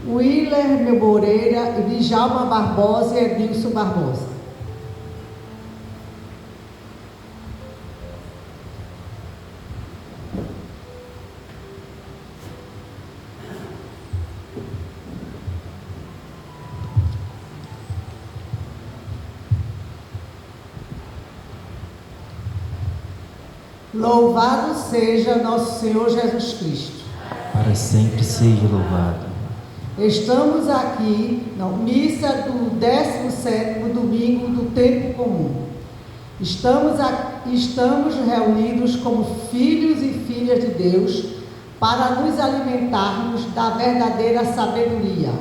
Willer Moreira, Djalma Barbosa e Edilson Barbosa. Louvado seja nosso Senhor Jesus Cristo. Para sempre seja louvado. Estamos aqui na missa do 17º domingo do tempo comum. Estamos reunidos como filhos e filhas de Deus para nos alimentarmos da verdadeira sabedoria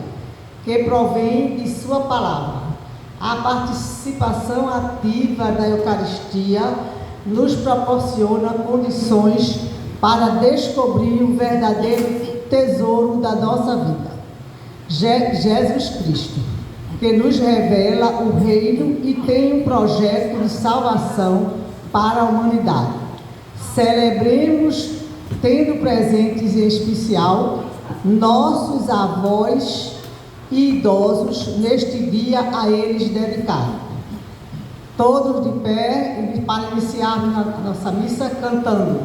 que provém de sua palavra. A participação ativa da Eucaristia nos proporciona condições para descobrir o verdadeiro tesouro da nossa vida, Jesus Cristo, que nos revela o reino e tem um projeto de salvação para a humanidade. Celebremos, tendo presentes em especial nossos avós e idosos neste dia a eles dedicado. Todos de pé para iniciarmos a nossa missa cantando.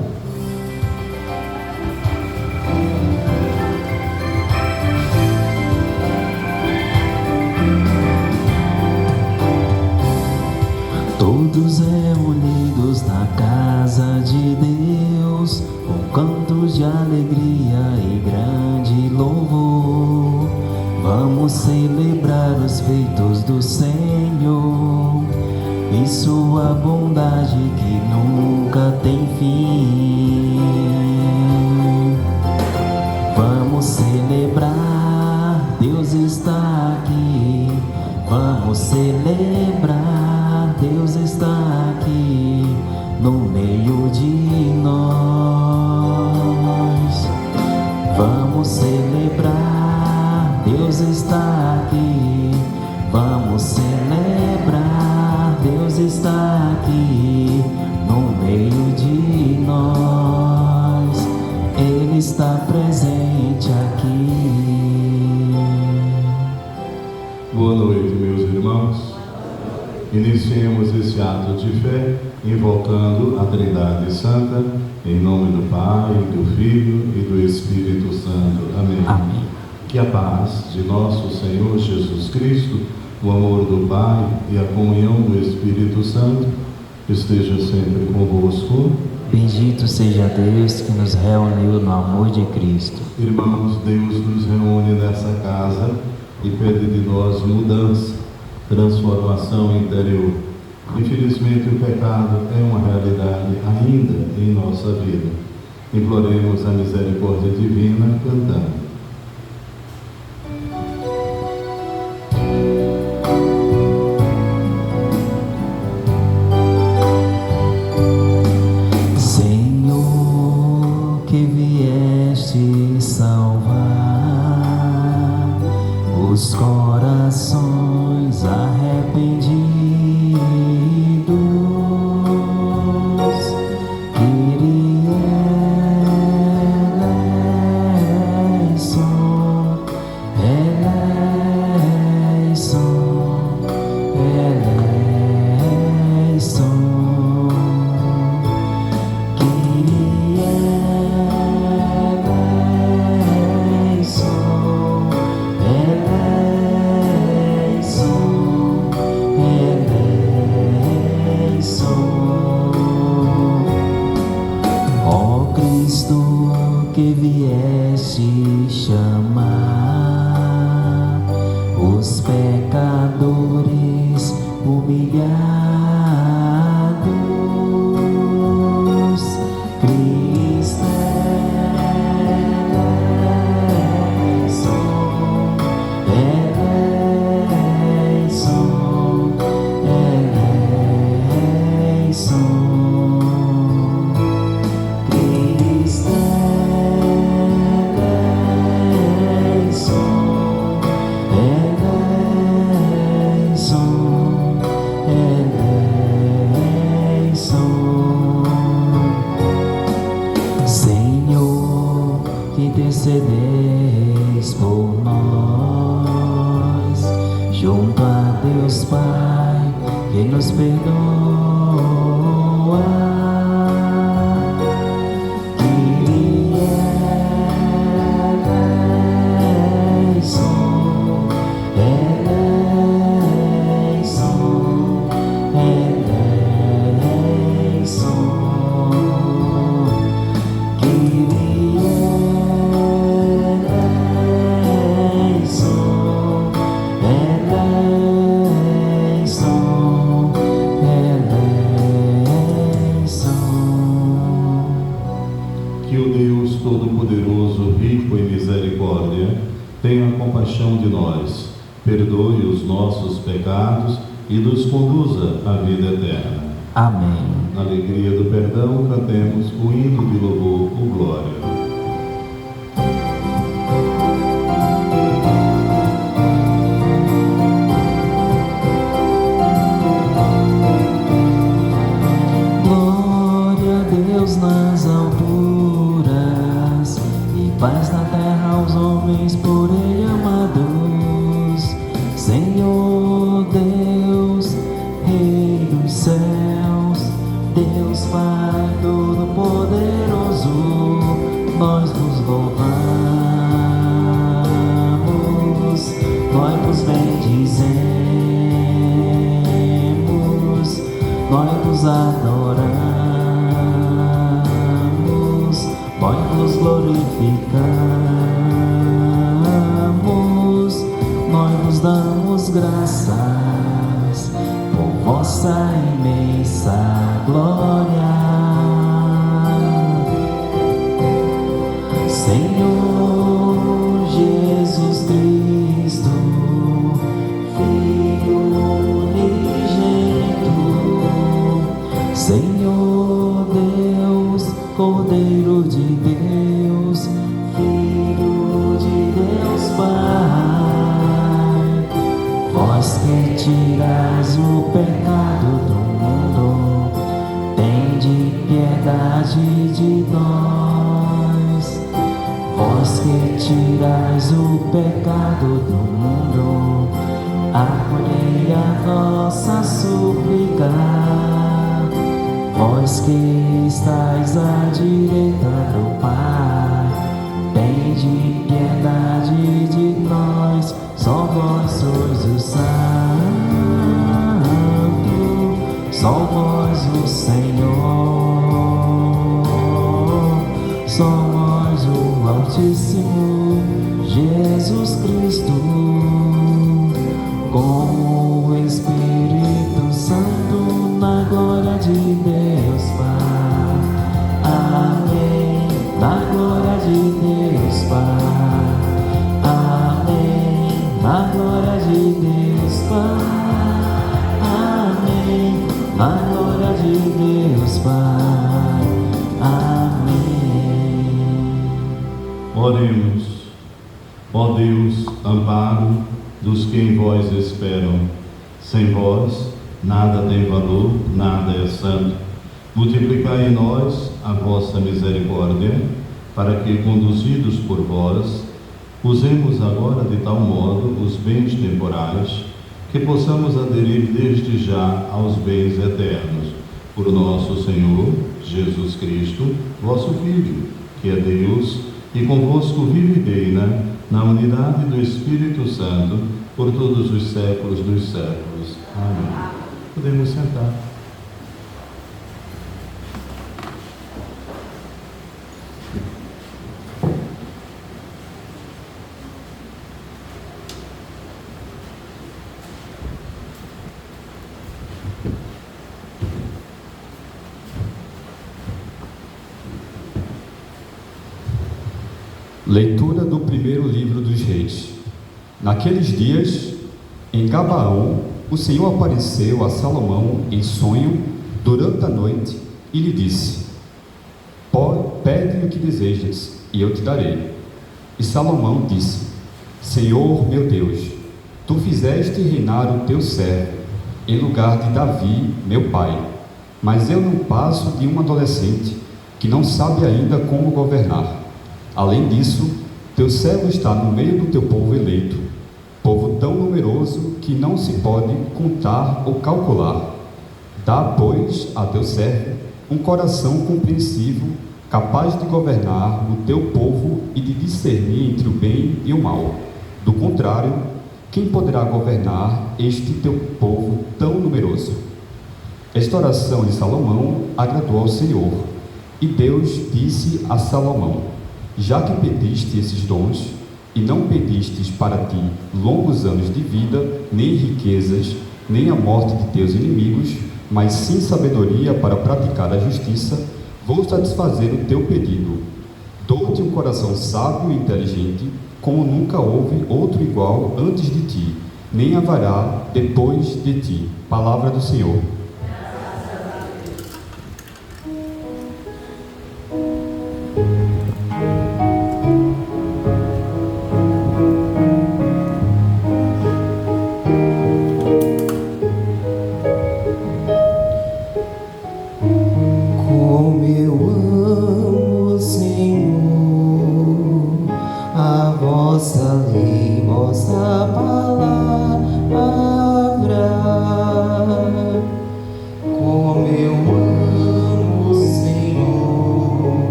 Todos reunidos na casa de Deus, com cantos de alegria e grande louvor, vamos celebrar os feitos do Senhor e sua bondade que nunca tem fim. Vamos celebrar, Deus está aqui. Vamos celebrar, Deus está aqui no meio de nós. Vamos celebrar, Deus está aqui. Vamos celebrar, Deus está aqui no meio de nós. Ele está presente aqui. Boa noite, meus irmãos. Iniciemos esse ato de fé invocando a Trindade Santa, em nome do Pai, do Filho e do Espírito Santo. Amém. Amém. Que a paz de nosso Senhor Jesus Cristo, o amor do Pai e a comunhão do Espírito Santo esteja sempre convosco. Bendito seja Deus que nos reuniu no amor de Cristo. Irmãos, Deus nos reúne nessa casa e pede de nós mudança, transformação interior. Infelizmente o pecado é uma realidade ainda em nossa vida. Imploremos a misericórdia divina cantando. Os corações arrependidos, nós, junto a Deus Pai, que nos perdoa, que tenha compaixão de nós, perdoe os nossos pecados e nos conduza à vida eterna. Amém. Na alegria do perdão, cantemos o hino de louvor, o Glória. Nas alturas e paz na terra aos homens por ele amados. Senhor Deus, Rei dos céus, Deus Pai Todo-Poderoso, nós vos louvamos, nós vos bendizemos, nós vos adoramos. Nós nos glorificamos, nós vos damos graças por vossa imensa glória. Senhor Jesus Cristo, Filho unigênito, Senhor Deus, Cordeiro de Deus, Filho de Deus Pai, vós que tirais o pecado do mundo, tende piedade de nós. Vós que tirais o pecado do mundo, acolhei a nossa súplica. Vós que estáis à direita do Pai, tende piedade de nós. Só vós sois o Santo, só vós o Senhor, só vós o Altíssimo, Jesus Cristo, com o Espírito Santo, na glória de Deus Pai. Amém. Na glória de Deus Pai. Amém. Na glória de Deus Pai. Amém. Na glória de Deus Pai. Amém. Oremos. Ó Deus, amparo dos que em vós esperam. Sem vós nada tem valor, nada é santo. Multiplicai em nós a vossa misericórdia, para que, conduzidos por vós, usemos agora de tal modo os bens temporais, que possamos aderir desde já aos bens eternos. Por nosso Senhor Jesus Cristo, vosso Filho, que é Deus, e convosco vive e reina, na unidade do Espírito Santo, por todos os séculos dos séculos. Amém. Podemos sentar. Leitura do primeiro livro dos Reis. Naqueles dias, em Gabaão, o Senhor apareceu a Salomão em sonho durante a noite e lhe disse: Pede o que desejas e eu te darei. E Salomão disse: Senhor meu Deus, tu fizeste reinar o teu servo em lugar de Davi, meu pai, mas eu não passo de um adolescente que não sabe ainda como governar. Além disso, Teu servo está no meio do teu povo eleito, povo tão numeroso que não se pode contar ou calcular. Dá, pois, a teu servo um coração compreensivo, capaz de governar o teu povo e de discernir entre o bem e o mal. Do contrário, quem poderá governar este teu povo tão numeroso? Esta oração de Salomão agradou ao Senhor, e Deus disse a Salomão: já que pediste esses dons, e não pedistes para ti longos anos de vida, nem riquezas, nem a morte de teus inimigos, mas sim sabedoria para praticar a justiça, vou satisfazer o teu pedido. Dou-te um coração sábio e inteligente, como nunca houve outro igual antes de ti, nem haverá depois de ti. Palavra do Senhor.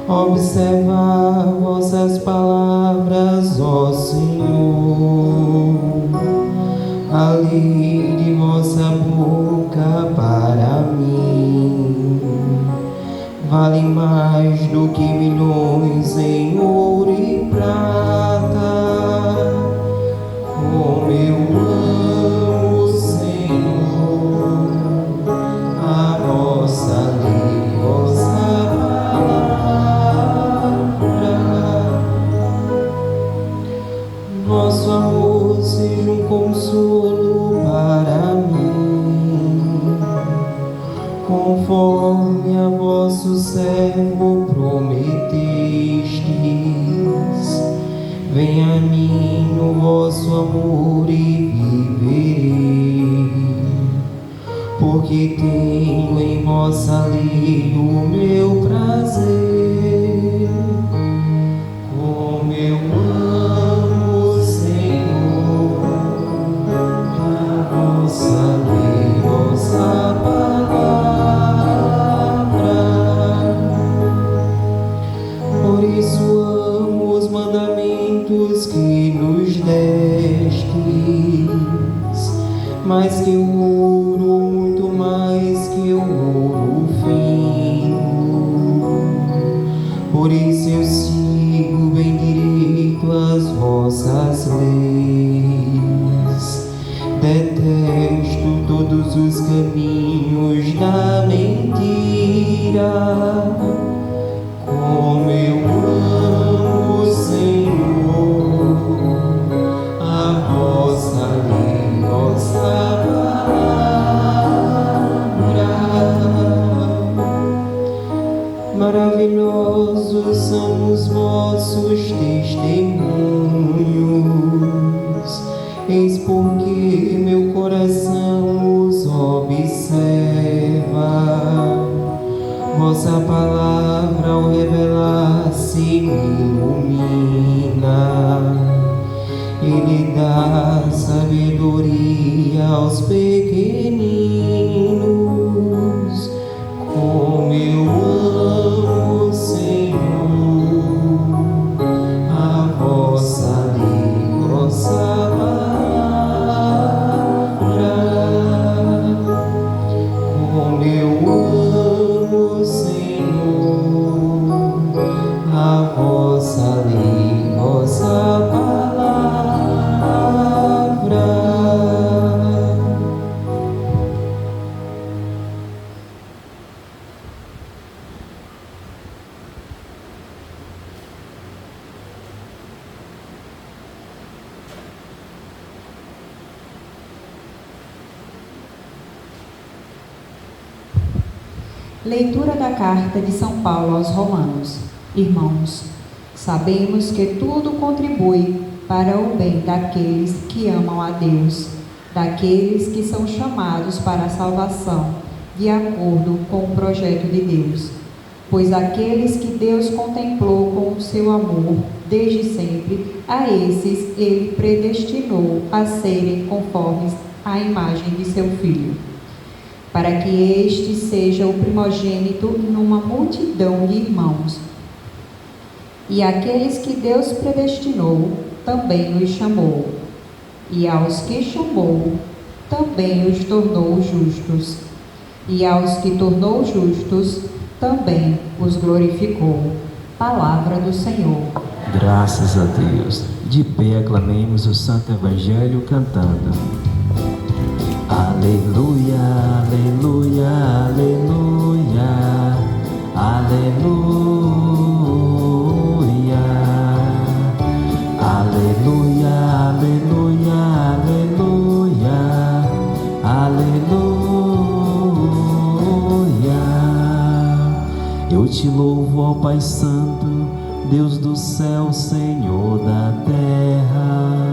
Observar vossas palavras, ó Senhor, ali de vossa boca para mim, vale mais do que milhões em ouro e prata. Como eu amo, Senhor, a vossa lei, vossa vosso amor seja um consolo para mim, conforme a vosso servo prometestes. Venha a mim no vosso amor e viverei, porque tenho em vossa lei o meu prazer. Como eu amo, Senhor, a vossa lei, vossa palavra. Por isso amo os mandamentos que nos destes, mais que o ouro, muito mais que o ouro fino. Por isso eu sigo bem direito as vossas leis. Detesto todos os caminhos da mentira. Como eu amo, Senhor, a vossa lei, vossa palavra. Maravilhosos são os vossos testemunhos, eis porque meu coração os observa. Vossa palavra ao revelar-se me ilumina, Ele dá sabedoria aos pequeninos. Como eu amo, Senhor, a vossa lei, vossa palavra. Como eu amo, Senhor, a vossa lei, vossa palavra. Leitura da carta de São Paulo aos Romanos. Irmãos, Sabemos que tudo contribui para o bem daqueles que amam a Deus, daqueles que são chamados para a salvação, de acordo com o projeto de Deus. Pois aqueles que Deus contemplou com o seu amor desde sempre, a esses ele predestinou a serem conformes à imagem de seu Filho, para que este seja o primogênito numa multidão de irmãos. E aqueles que Deus predestinou, também os chamou. E aos que chamou, também os tornou justos. E aos que tornou justos, também os glorificou. Palavra do Senhor. Graças a Deus. De pé aclamemos o Santo Evangelho cantando. Aleluia, aleluia, aleluia, aleluia, aleluia, aleluia, aleluia, aleluia. Eu te louvo, ó Pai Santo, Deus do céu, Senhor da terra.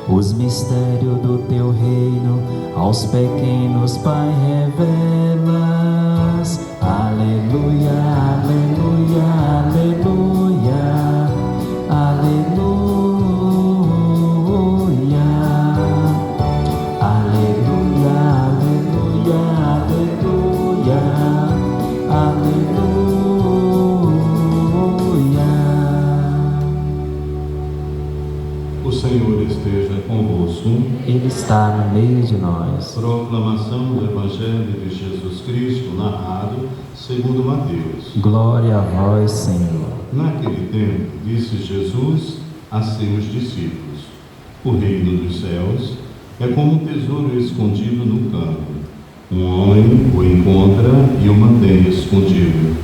Os mistérios do teu reino aos pequenos, Pai, revelas. Aleluia, aleluia, aleluia, aleluia, aleluia, aleluia, aleluia, aleluia. O Senhor esteja convosco. Ele está no meio de nós. Proclamação do Evangelho de Jesus Cristo, narrado segundo Mateus. Glória a vós, Senhor. Naquele tempo, disse Jesus a seus discípulos: o reino dos céus é como um tesouro escondido no campo. Um homem o encontra e o mantém escondido.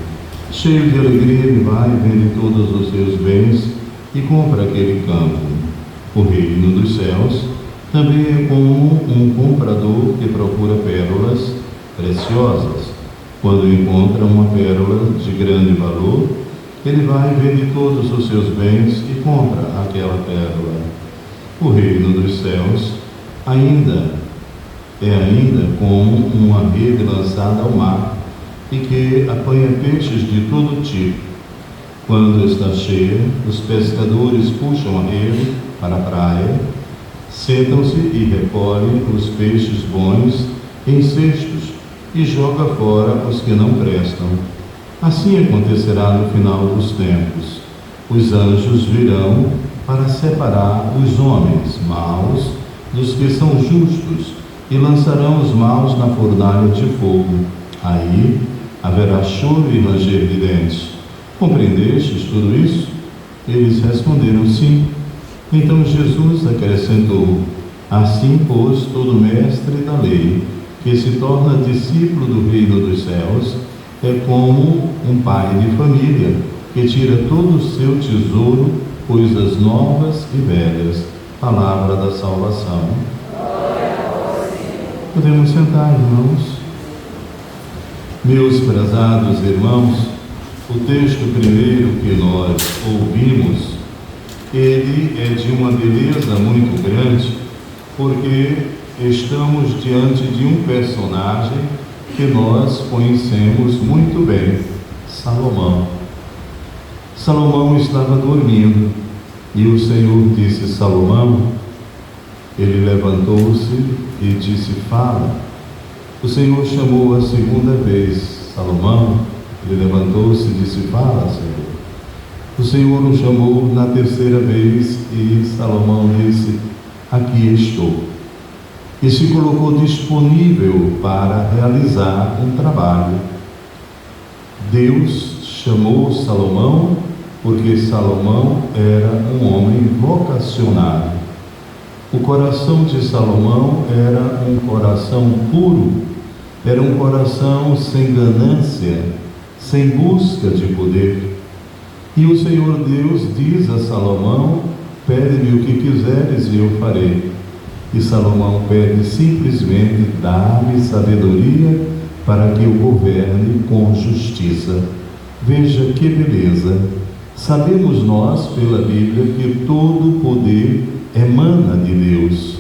Cheio de alegria, ele vai, vende todos os seus bens e compra aquele campo. O reino dos céus também é como um comprador que procura pérolas preciosas. Quando encontra uma pérola de grande valor, ele vai, vende todos os seus bens e compra aquela pérola. O reino dos céus ainda como uma rede lançada ao mar e que apanha peixes de todo tipo. Quando está cheia, os pescadores puxam a rede para a praia, sentam-se e recolhem os peixes bons em cestos e jogam fora os que não prestam. Assim acontecerá no final dos tempos. Os anjos virão para separar os homens maus dos que são justos e lançarão os maus na fornalha de fogo. Aí haverá choro e ranger de dentes. Compreendestes tudo isso? Eles responderam sim. Então Jesus acrescentou: assim, pois, todo mestre da lei que se torna discípulo do reino dos céus é como um pai de família que tira todo o seu tesouro, coisas novas e velhas. Palavra da salvação. Podemos sentar, irmãos. Meus prezados irmãos, o texto primeiro que nós ouvimos, ele é de uma beleza muito grande, porque estamos diante de um personagem que nós conhecemos muito bem, Salomão. Salomão estava dormindo e o Senhor disse: Salomão. Ele levantou-se e disse: fala. O Senhor chamou a segunda vez: Salomão. Ele levantou-se e disse: fala, Senhor. O Senhor o chamou na terceira vez e Salomão disse: aqui estou. E se colocou disponível para realizar um trabalho. Deus chamou Salomão porque Salomão era um homem vocacionado. O coração de Salomão era um coração puro, era um coração sem ganância, sem busca de poder. E o Senhor Deus diz a Salomão: pede-me o que quiseres e eu farei. E Salomão pede simplesmente: dá-me sabedoria para que eu governe com justiça. Veja que beleza! Sabemos nós, pela Bíblia, que todo poder emana de Deus.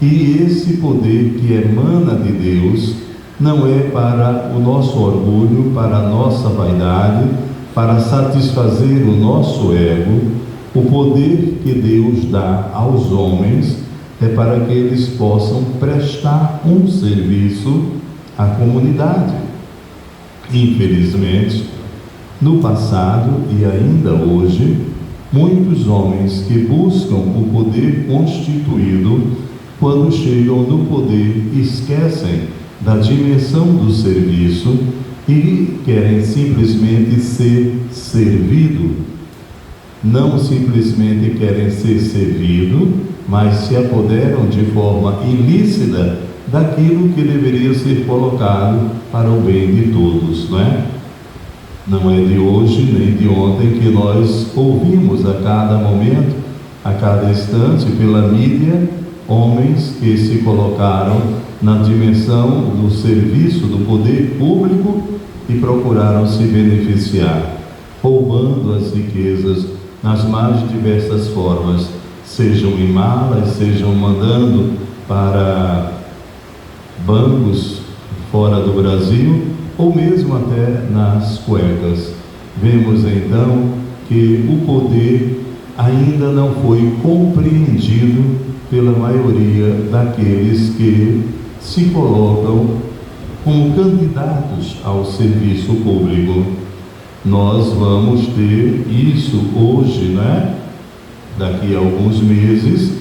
E esse poder que emana de Deus não é para o nosso orgulho, para a nossa vaidade, para satisfazer o nosso ego. O poder que Deus dá aos homens é para que eles possam prestar um serviço à comunidade. Infelizmente, no passado e ainda hoje, muitos homens que buscam o poder constituído, quando chegam no poder, esquecem da dimensão do serviço e querem simplesmente ser servido. Não simplesmente querem ser servido, mas se apoderam de forma ilícita daquilo que deveria ser colocado para o bem de todos, não é? Não é de hoje nem de ontem que nós ouvimos a cada momento, a cada instante, pela mídia, homens que se colocaram na dimensão do serviço do poder público e procuraram se beneficiar, roubando as riquezas nas mais diversas formas, sejam em malas, sejam mandando para bancos fora do Brasil, ou mesmo até nas cuecas. Vemos então que o poder ainda não foi compreendido pela maioria daqueles que se colocam como candidatos ao serviço público. Nós vamos ter isso hoje, né? Daqui a alguns meses,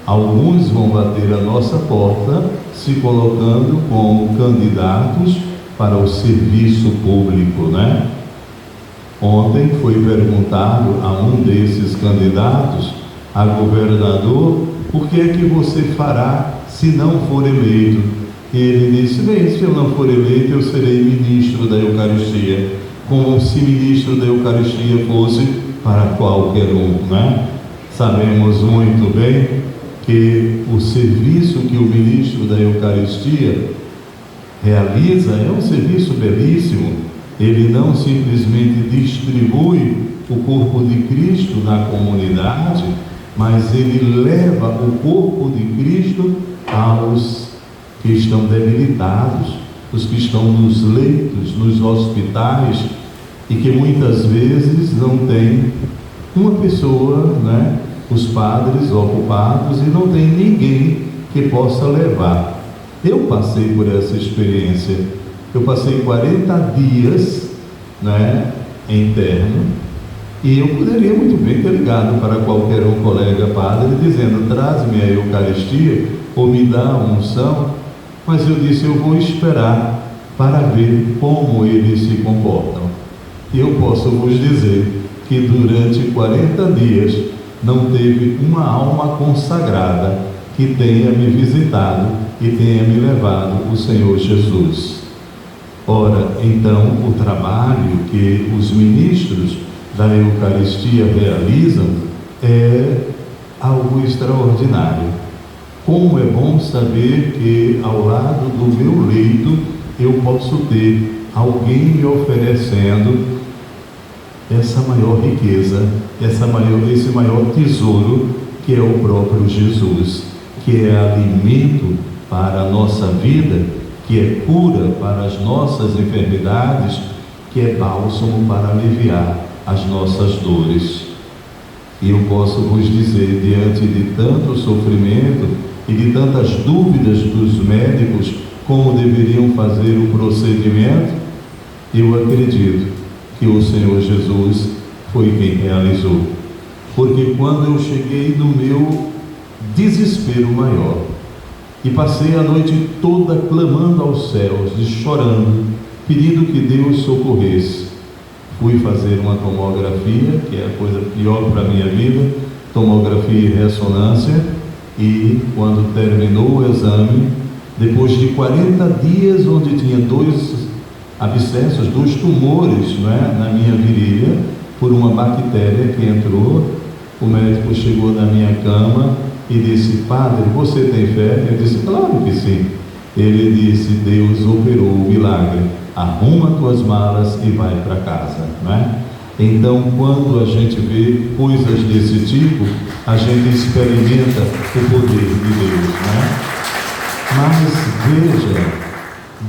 alguns vão bater a nossa porta, se colocando como candidatos para o serviço público, né? Ontem foi perguntado a um desses candidatos, a governador, o que é que você fará se não for eleito? E ele disse: bem, se eu não for eleito, eu serei ministro da Eucaristia, como se ministro da Eucaristia fosse para qualquer um, né? Sabemos muito bem que o serviço que o ministro da Eucaristia realiza é um serviço belíssimo. Ele não simplesmente distribui o corpo de Cristo na comunidade, mas ele leva o corpo de Cristo aos que estão debilitados, os que estão nos leitos, nos hospitais, e que muitas vezes não tem uma pessoa, né, os padres ocupados, e não tem ninguém que possa levar. Eu passei por essa experiência. Eu passei 40 dias, né, interno, e eu poderia muito bem ter ligado para qualquer um colega padre dizendo: traz-me a Eucaristia ou me dá a unção, mas eu disse: eu vou esperar para ver como eles se comportam. E eu posso vos dizer que durante 40 dias não teve uma alma consagrada que tenha me visitado e tenha me levado o Senhor Jesus. Ora, então, o trabalho que os ministros da Eucaristia realizam é algo extraordinário. Como é bom saber que ao lado do meu leito eu posso ter alguém me oferecendo essa maior riqueza, esse maior tesouro, que é o próprio Jesus, que é alimento para a nossa vida, que é cura para as nossas enfermidades, que é bálsamo para aliviar as nossas dores. E eu posso vos dizer, diante de tanto sofrimento e de tantas dúvidas dos médicos como deveriam fazer o procedimento, eu acredito que o Senhor Jesus foi quem realizou. Porque quando eu cheguei no meu desespero maior, e passei a noite toda clamando aos céus e chorando, pedindo que Deus socorresse, fui fazer uma tomografia, que é a coisa pior para a minha vida, tomografia e ressonância, e quando terminou o exame, depois de 40 dias, onde tinha 2 abscessos, 2 tumores, não é, na minha virilha, por uma bactéria que entrou, o médico chegou na minha cama e disse: padre, você tem fé? Eu disse: claro que sim. Ele disse: Deus operou o milagre, arruma tuas malas e vai para casa, não é? Então, quando a gente vê coisas desse tipo, a gente experimenta o poder de Deus, né? Mas veja,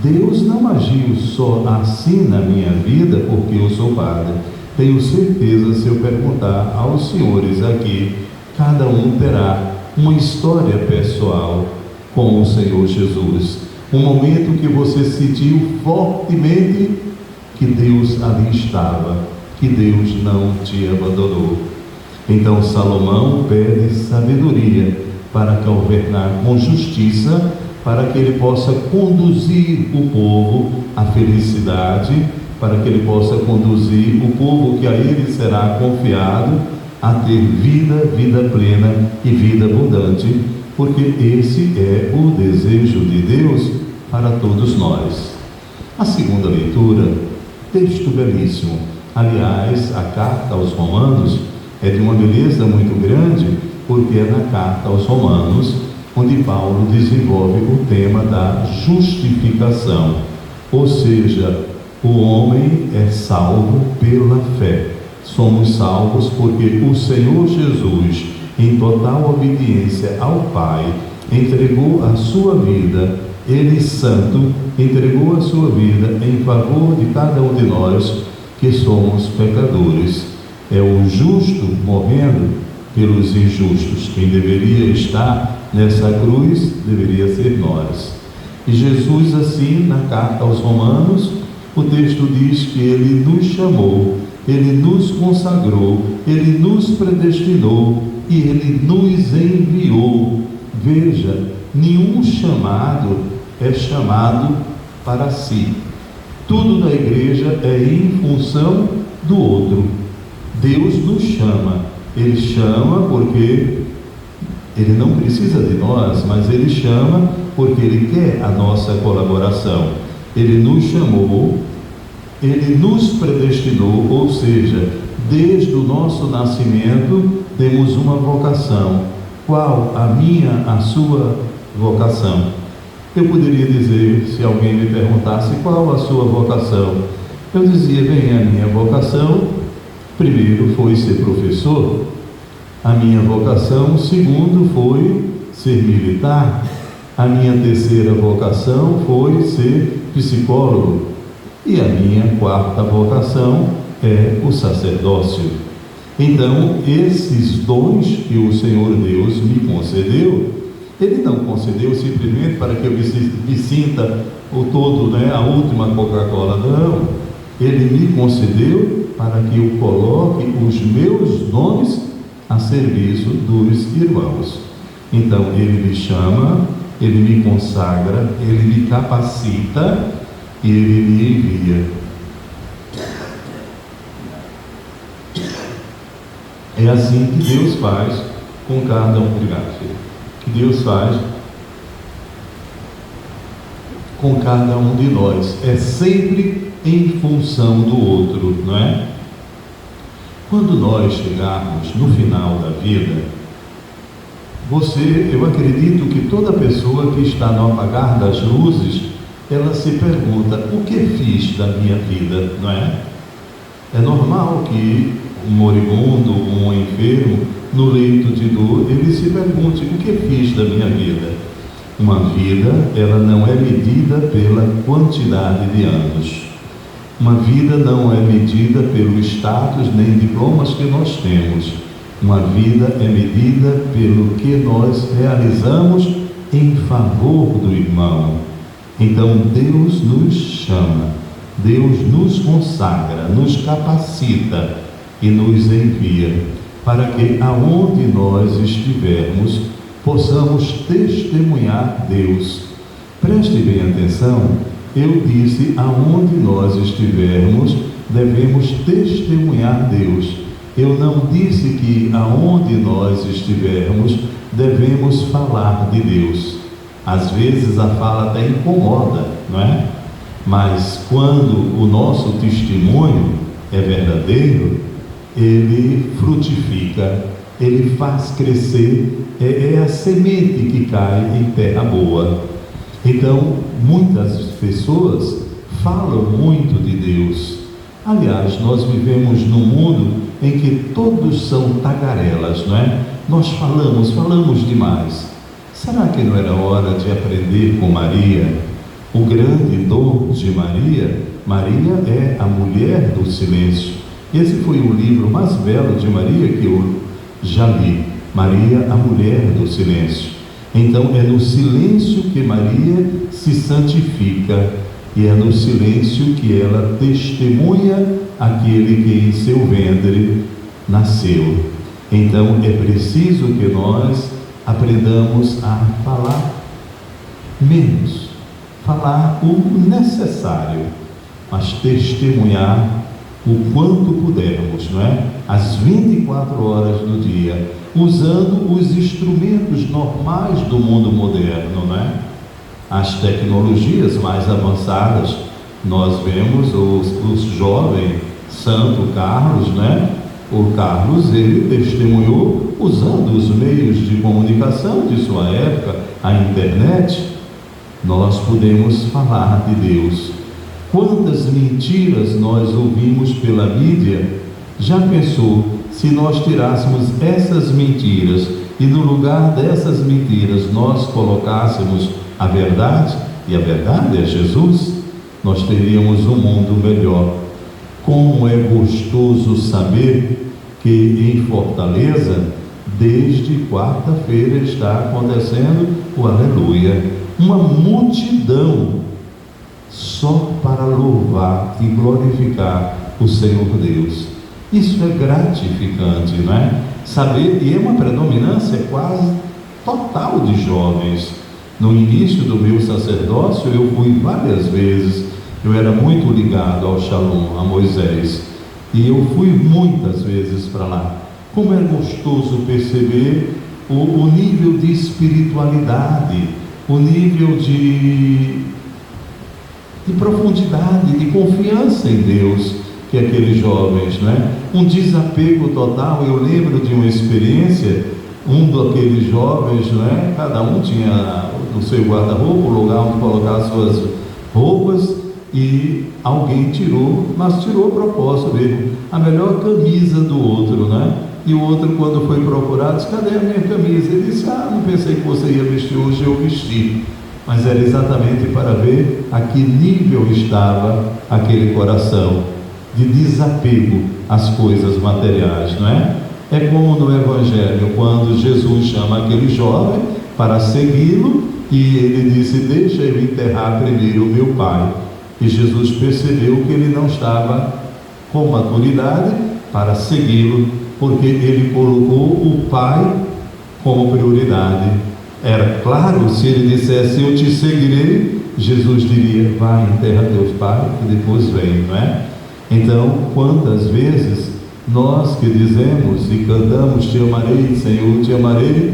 Deus não agiu só assim na minha vida porque eu sou padre. Tenho certeza, se eu perguntar aos senhores aqui, cada um terá uma história pessoal com o Senhor Jesus. Um momento que você sentiu fortemente que Deus ali estava, que Deus não te abandonou. Então Salomão pede sabedoria para governar com justiça, para que ele possa conduzir o povo à felicidade, para que ele possa conduzir o povo que a ele será confiado a ter vida plena e vida abundante, porque esse é o desejo de Deus para todos nós. A segunda leitura, texto belíssimo. Aliás, a carta aos Romanos é de uma beleza muito grande, porque é na carta aos Romanos onde Paulo desenvolve o tema da justificação, ou seja, o homem é salvo pela fé. Somos salvos porque o Senhor Jesus, em total obediência ao Pai, entregou a sua vida, Ele santo, entregou a sua vida em favor de cada um de nós que somos pecadores. É o justo morrendo pelos injustos. Quem deveria estar nessa cruz deveria ser nós. E Jesus, assim, na carta aos Romanos, o texto diz que Ele nos chamou, Ele nos consagrou, Ele nos predestinou e Ele nos enviou. Veja, nenhum chamado é chamado para si. Tudo da igreja é em função do outro. Deus nos chama. Ele chama porque Ele não precisa de nós, mas Ele chama porque Ele quer a nossa colaboração. Ele nos chamou, Ele nos predestinou, ou seja, desde o nosso nascimento temos uma vocação. Qual a minha, a sua vocação? Eu poderia dizer, se alguém me perguntasse qual a sua vocação, eu dizia, bem, a minha vocação, primeiro foi ser professor, a minha vocação, segundo, foi ser militar, a minha terceira vocação foi ser psicólogo, e a minha quarta vocação é o sacerdócio. Então, esses dons que o Senhor Deus me concedeu, Ele não concedeu simplesmente para que eu me sinta o todo, né, a última Coca-Cola, não. Ele me concedeu para que eu coloque os meus nomes a serviço dos irmãos. Então, Ele me chama, Ele me consagra, Ele me capacita e Ele me envia. É assim que Deus faz com cada um. Obrigado, filho. Que Deus faz com cada um de nós. É sempre em função do outro, não é? Quando nós chegarmos no final da vida, eu acredito que toda pessoa que está no apagar das luzes, ela se pergunta, o que fiz da minha vida, não é? É normal que um moribundo, um enfermo, no leito de dor, ele se pergunte, o que fiz da minha vida? Uma vida, ela não é medida pela quantidade de anos. Uma vida não é medida pelo status nem diplomas que nós temos. Uma vida é medida pelo que nós realizamos em favor do irmão. Então Deus nos chama, Deus nos consagra, nos capacita e nos envia para que aonde nós estivermos possamos testemunhar Deus. Preste bem atenção, eu disse aonde nós estivermos devemos testemunhar Deus. Eu não disse que aonde nós estivermos devemos falar de Deus. Às vezes a fala até incomoda, não é? Mas quando o nosso testemunho é verdadeiro, ele frutifica, ele faz crescer, é a semente que cai em terra boa. Então, muitas pessoas falam muito de Deus, Aliás, nós vivemos num mundo em que todos são tagarelas, não é? Nós falamos demais. Será que não era hora de aprender com Maria? O grande dom de Maria, Maria é a mulher do silêncio. Esse foi o livro mais belo de Maria que eu já li. Maria, a mulher do silêncio. Então é no silêncio que Maria se santifica e é no silêncio que ela testemunha aquele que em seu ventre nasceu. Então é preciso que nós aprendamos a falar menos, falar o necessário, mas testemunhar o quanto pudermos, não é? As 24 horas do dia, usando os instrumentos normais do mundo moderno, não é? As tecnologias mais avançadas, nós vemos os jovens Santo Carlos, né? O Carlos, ele testemunhou usando os meios de comunicação de sua época, a internet. Nós podemos falar de Deus. Quantas mentiras nós ouvimos pela mídia? Já pensou se nós tirássemos essas mentiras e no lugar dessas mentiras nós colocássemos a verdade, e a verdade é Jesus, nós teríamos um mundo melhor. Como é gostoso saber que em Fortaleza, desde quarta-feira, está acontecendo o Aleluia. Uma multidão só para louvar e glorificar o Senhor Deus. Isso é gratificante, não é? Saber, e é uma predominância quase total de jovens. No início do meu sacerdócio, eu fui várias vezes. Eu era muito ligado ao Shalom, a Moisés, e eu fui muitas vezes para lá. Como é gostoso perceber o nível de espiritualidade, o nível de profundidade, de confiança em Deus que aqueles jovens, né? Um desapego total. Eu lembro de uma experiência, um daqueles jovens, né? Cada um tinha no seu guarda-roupa o lugar onde colocar as suas roupas, e alguém tirou, mas tirou a propósito mesmo, a melhor camisa do outro, né? E o outro, quando foi procurado, disse: cadê a minha camisa? Ele disse: não pensei que você ia vestir hoje, eu vesti. Mas era exatamente para ver a que nível estava aquele coração de desapego às coisas materiais, não é? É como no Evangelho, quando Jesus chama aquele jovem para segui-lo, e ele disse: deixa eu enterrar primeiro o meu pai. E Jesus percebeu que ele não estava com maturidade para segui-lo, porque ele colocou o pai como prioridade. Era claro, se ele dissesse: eu te seguirei, Jesus diria: vai, enterra teu pai e depois vem, não é? Então, quantas vezes nós que dizemos e cantamos: te amarei, Senhor, te amarei,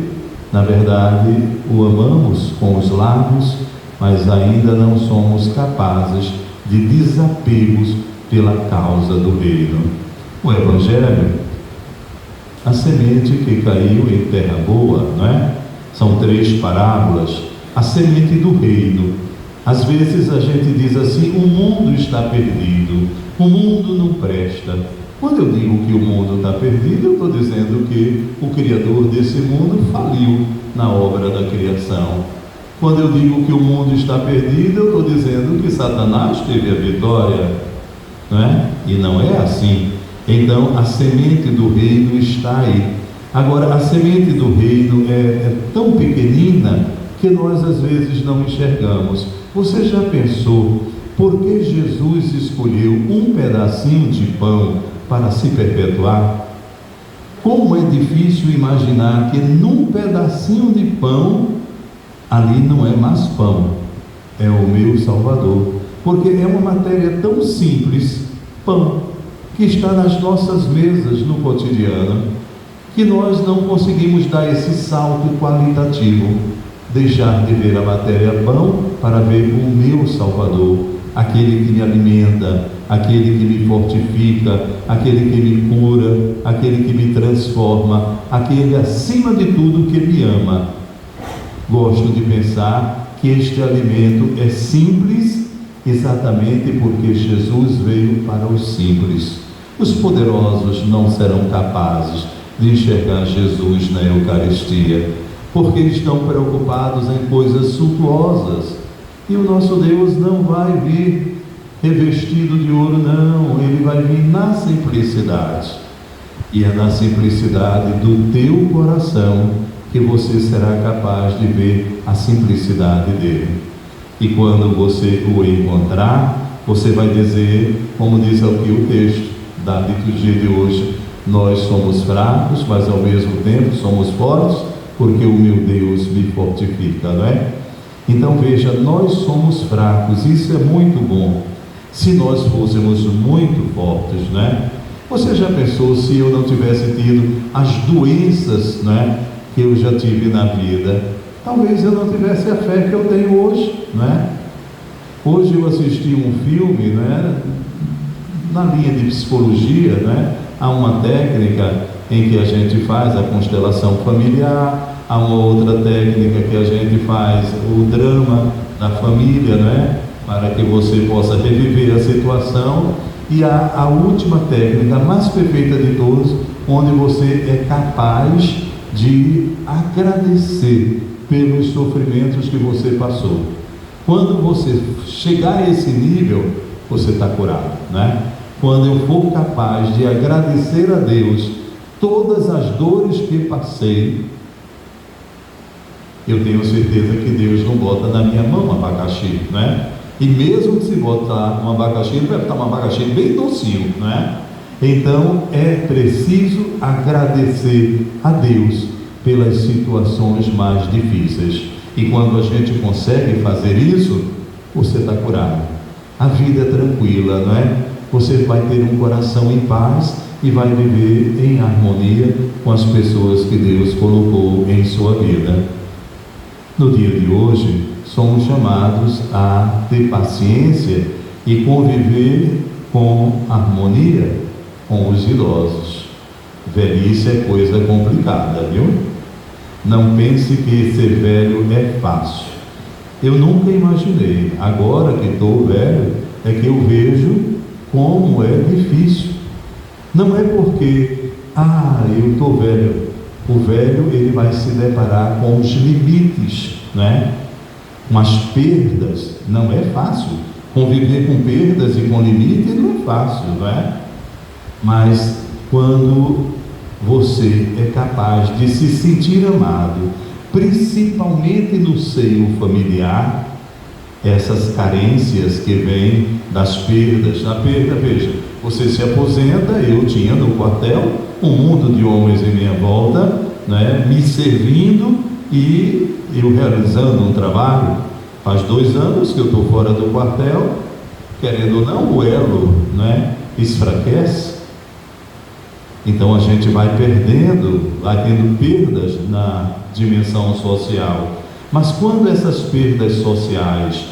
na verdade o amamos com os lábios, mas ainda não somos capazes de desapegos pela causa do reino. O Evangelho, a semente que caiu em terra boa, não é? São 3 parábolas. A semente do reino. Às vezes a gente diz assim: o mundo está perdido, o mundo não presta. Quando eu digo que o mundo está perdido, eu estou dizendo que o Criador desse mundo faliu na obra da criação. Quando eu digo que o mundo está perdido, eu estou dizendo que Satanás teve a vitória, não é? E não é assim. Então a semente do reino está aí. Agora, a semente do reino é tão pequenina que nós às vezes não enxergamos. Você já pensou por que Jesus escolheu um pedacinho de pão para se perpetuar? Como é difícil imaginar que num pedacinho de pão, ali não é mais pão, é o meu Salvador. Porque é uma matéria tão simples, pão, que está nas nossas mesas no cotidiano, que nós não conseguimos dar esse salto qualitativo, deixar de ver a matéria pão para ver o meu Salvador, aquele que me alimenta, aquele que me fortifica, aquele que me cura, aquele que me transforma, aquele acima de tudo que me ama. Gosto de pensar que este alimento é simples exatamente porque Jesus veio para os simples. Os poderosos não serão capazes de enxergar Jesus na Eucaristia, porque estão preocupados em coisas suntuosas. E o nosso Deus não vai vir revestido de ouro, não. Ele vai vir na simplicidade. E é na simplicidade do teu coração que você será capaz de ver a simplicidade dele. E quando você o encontrar, você vai dizer, como diz aqui o texto da liturgia de hoje: nós somos fracos, mas ao mesmo tempo somos fortes, porque o meu Deus me fortifica, não é? Então veja, nós somos fracos, isso é muito bom. Se nós fôssemos muito fortes, não é? Você já pensou se eu não tivesse tido as doenças, não é, que eu já tive na vida? Talvez eu não tivesse a fé que eu tenho hoje, não é? Hoje eu assisti um filme, não é, na linha de psicologia, não é? Há uma técnica em que a gente faz a constelação familiar, há uma outra técnica que a gente faz o drama da família, não é? Para que você possa reviver a situação. E há a última técnica, a mais perfeita de todas, onde você é capaz de agradecer pelos sofrimentos que você passou. Quando você chegar a esse nível, você está curado, né? Quando eu for capaz de agradecer a Deus todas as dores que passei, eu tenho certeza que Deus não bota na minha mão um abacaxi, né? E mesmo que se botar um abacaxi, ele vai botar um abacaxi bem docinho, né? Então é preciso agradecer a Deus pelas situações mais difíceis. E quando a gente consegue fazer isso, você está curado. A vida é tranquila, não é? Você vai ter um coração em paz e vai viver em harmonia com as pessoas que Deus colocou em sua vida. No dia de hoje, somos chamados a ter paciência e conviver com harmonia com os idosos. Velhice é coisa complicada, viu? Não pense que ser velho é fácil. Eu nunca imaginei. Agora que estou velho, é que eu vejo como é difícil. Não é porque, eu estou velho. O velho, ele vai se deparar com os limites, né? Com as perdas. Não é fácil. Conviver com perdas e com limites não é fácil, não é? Mas quando você é capaz de se sentir amado, principalmente no seio familiar, essas carências que vêm das perdas. Na perda, veja, você se aposenta, eu tinha no quartel um mundo de homens em minha volta, né, me servindo e eu realizando um trabalho. Faz 2 anos que eu estou fora do quartel, querendo ou não, o elo, né, enfraquece. Então a gente vai perdendo, vai tendo perdas na dimensão social. Mas quando essas perdas sociais,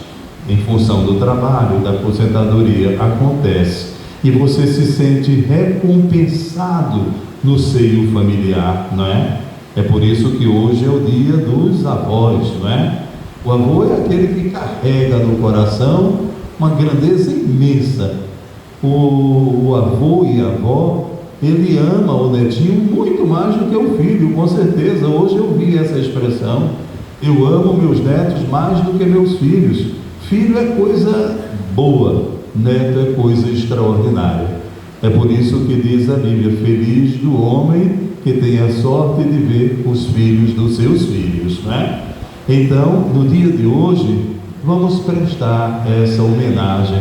em função do trabalho, da aposentadoria, acontece e você se sente recompensado no seio familiar, não é? É por isso que hoje é o dia dos avós, não é? O avô é aquele que carrega no coração uma grandeza imensa. O avô e a avó, ele ama o netinho muito mais do que o filho, com certeza. Hoje eu vi essa expressão: eu amo meus netos mais do que meus filhos. Filho é coisa boa, neto é coisa extraordinária. É por isso que diz a Bíblia: feliz do homem que tem a sorte de ver os filhos dos seus filhos, né? Então, no dia de hoje, vamos prestar essa homenagem.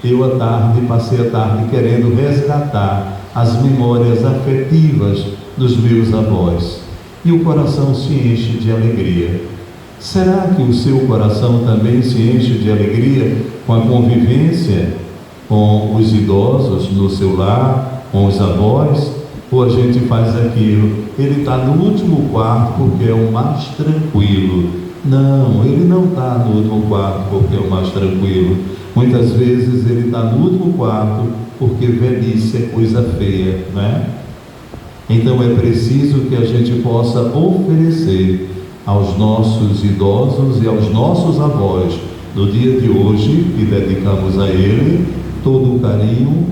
Eu à tarde, passei a tarde querendo resgatar as memórias afetivas dos meus avós, e o coração se enche de alegria. Será que o seu coração também se enche de alegria com a convivência com os idosos no seu lar, com os avós? Ou a gente faz aquilo, ele está no último quarto porque é o mais tranquilo? Não, ele não está no último quarto porque é o mais tranquilo. Muitas vezes ele está no último quarto porque velhice é coisa feia, né? Então é preciso que a gente possa oferecer aos nossos idosos e aos nossos avós no dia de hoje e dedicamos a Ele todo o carinho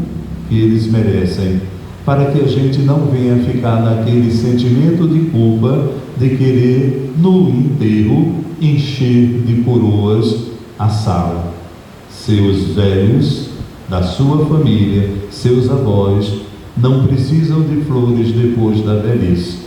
que eles merecem, para que a gente não venha ficar naquele sentimento de culpa de querer, no enterro, encher de coroas a sala. Seus velhos, da sua família, seus avós, não precisam de flores depois da velhice.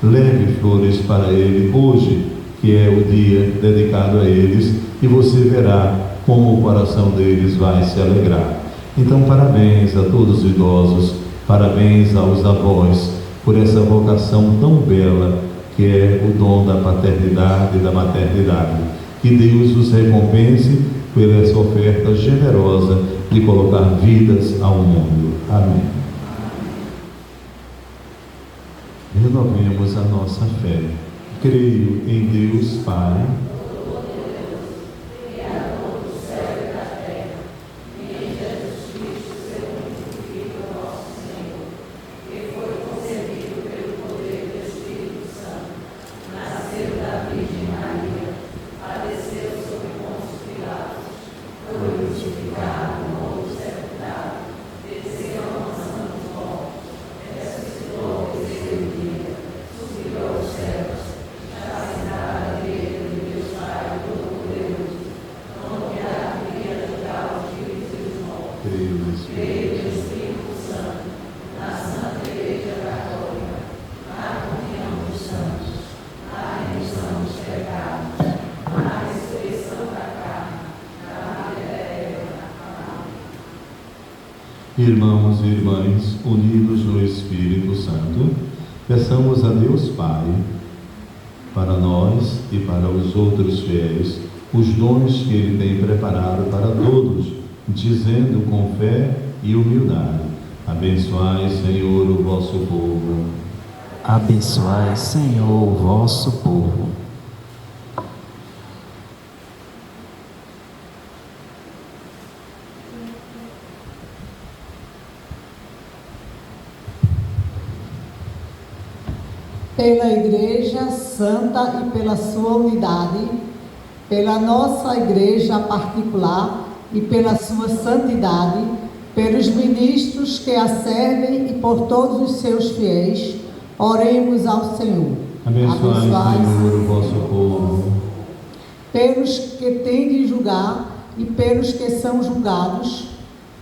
Leve flores para ele hoje, que é o dia dedicado a eles, e você verá como o coração deles vai se alegrar. Então, parabéns a todos os idosos, parabéns aos avós, por essa vocação tão bela, que é o dom da paternidade e da maternidade. Que Deus os recompense por essa oferta generosa de colocar vidas ao mundo. Amém. Renovemos a nossa fé. Creio em Deus Pai, irmãos e irmãs, unidos no Espírito Santo, peçamos a Deus Pai, para nós e para os outros fiéis, os dons que Ele tem preparado para todos, dizendo com fé e humildade: abençoai, Senhor, o vosso povo. Abençoai, Senhor, o vosso povo. Pela Igreja Santa e pela sua unidade, pela nossa Igreja particular e pela sua santidade, pelos ministros que a servem e por todos os seus fiéis, oremos ao Senhor. Abençoai, Senhor, o vosso povo. Pelos que têm de julgar e pelos que são julgados,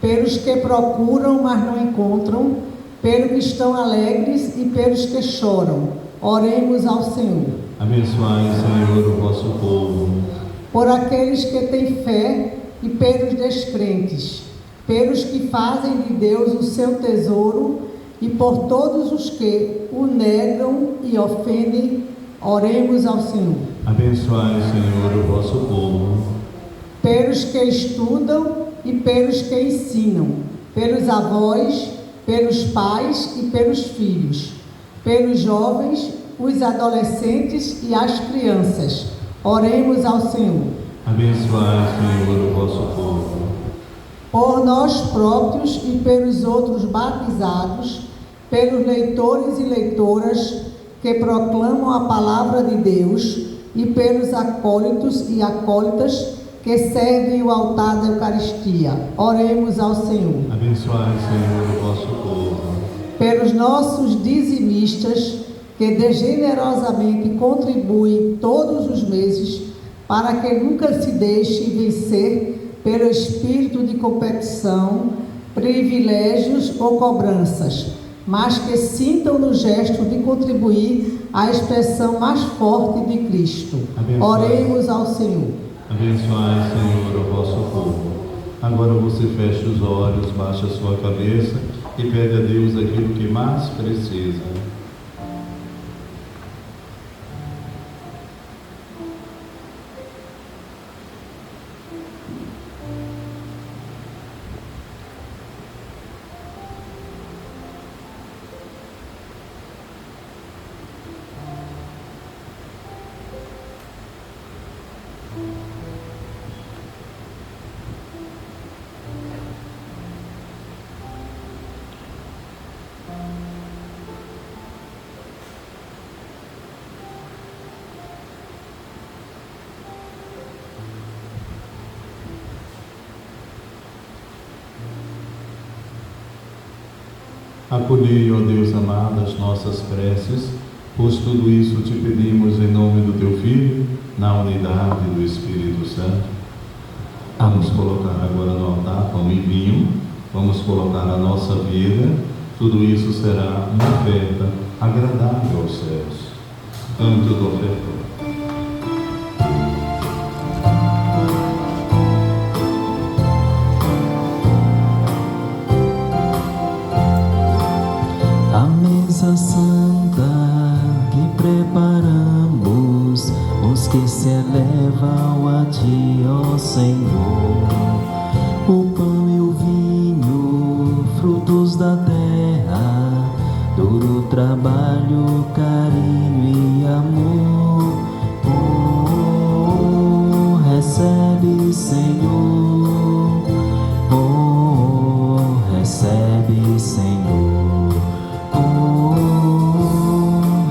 pelos que procuram, mas não encontram, pelos que estão alegres e pelos que choram, oremos ao Senhor. Abençoai, Senhor, o vosso povo. Por aqueles que têm fé e pelos descrentes, pelos que fazem de Deus o seu tesouro e por todos os que o negam e ofendem, oremos ao Senhor. Abençoai, Senhor, o vosso povo. Pelos que estudam e pelos que ensinam, pelos avós, pelos pais e pelos filhos, pelos jovens, os adolescentes e as crianças, oremos ao Senhor. Abençoai, Senhor, o vosso povo. Por nós próprios e pelos outros batizados, pelos leitores e leitoras que proclamam a palavra de Deus e pelos acólitos e acólitas que servem o altar da Eucaristia, oremos ao Senhor. Abençoai, Senhor, o vosso povo. Pelos nossos dizimistas que generosamente contribuem todos os meses para que nunca se deixem vencer pelo espírito de competição, privilégios ou cobranças, mas que sintam no gesto de contribuir à expressão mais forte de Cristo. Oremos ao Senhor. Abençoai, Senhor, o vosso povo. Agora você fecha os olhos, baixa a sua cabeça e pede a Deus aquilo que mais precisa. Acolhei, ó Deus amado, as nossas preces, pois tudo isso te pedimos em nome do teu Filho, na unidade do Espírito Santo. Vamos colocar agora no altar pão e vinho, vamos colocar a nossa vida, tudo isso será uma oferta agradável aos céus. Canto do ofertório. A mesa santa que preparamos, os que se elevam a ti, ó Senhor. O pão e o vinho, frutos da terra, duro trabalho, carinho e amor. Oh, recebe, Senhor. Oh, recebe, Senhor. Oh,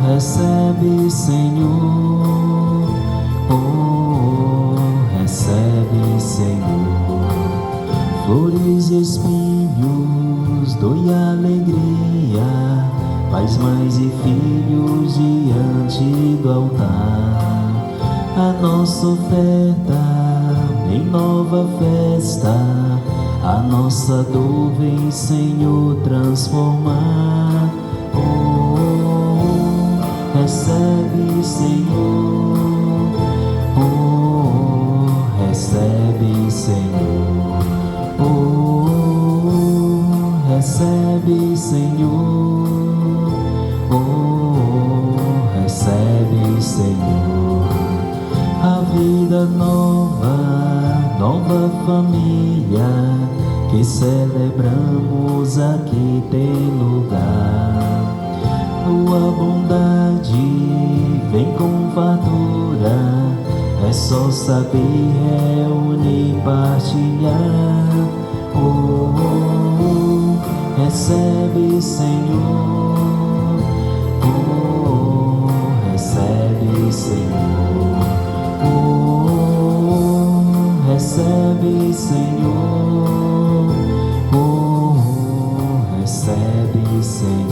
recebe, Senhor. Oh, recebe, Senhor. Flores e espinhos, doe alegria, pais, mães e filhos diante do altar. A nossa oferta em nova festa, a nossa dor vem, Senhor, transformar. Oh, recebe, Senhor. Oh, recebe, Senhor. Oh, recebe, Senhor. Oh, recebe, Senhor. A vida nova, nova família, que celebramos aqui tem lugar. Tua bondade vem com fartura, é só saber reunir, partilhar. Oh, oh, oh, recebe, Senhor. Oh, recebe, Senhor. Oh, recebe, Senhor. Oh, recebe, Senhor.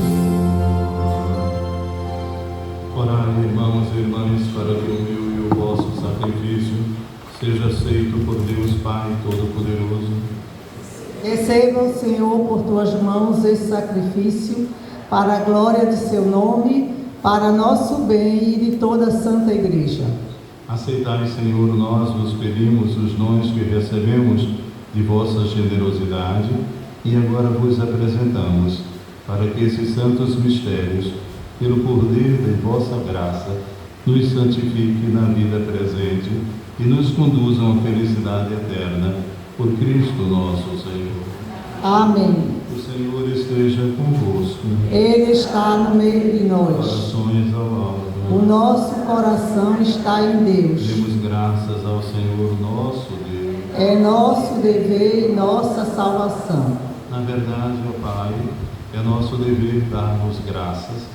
Orai, irmãos e irmãs, para que o meu e o vosso sacrifício seja aceito por Deus Pai Todo-Poderoso. Receba o Senhor por tuas mãos esse sacrifício, para a glória de seu nome, para nosso bem e de toda a Santa Igreja. Aceitai, Senhor, nós vos pedimos os dons que recebemos de vossa generosidade e agora vos apresentamos, para que esses santos mistérios, pelo poder de vossa graça, nos santifique na vida presente e nos conduzam à felicidade eterna, por Cristo nosso Senhor. Amém. O Senhor esteja convosco. Ele está no meio de nós. Corações ao alto. O nosso coração está em Deus. Demos graças ao Senhor nosso Deus. É nosso dever e nossa salvação. Na verdade, ó Pai, é nosso dever dar-vos graças,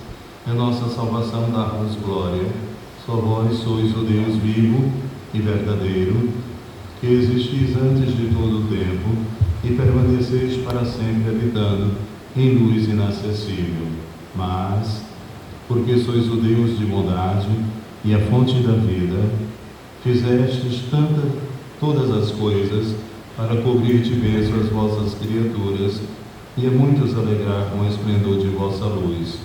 é nossa salvação dar-vos glória. Só vós sois o Deus vivo e verdadeiro, que existis antes de todo o tempo e permaneceis para sempre habitando em luz inacessível. Mas, porque sois o Deus de bondade e a fonte da vida, fizestes todas as coisas para cobrir de bênção as vossas criaturas e a muitos alegrar com o esplendor de vossa luz.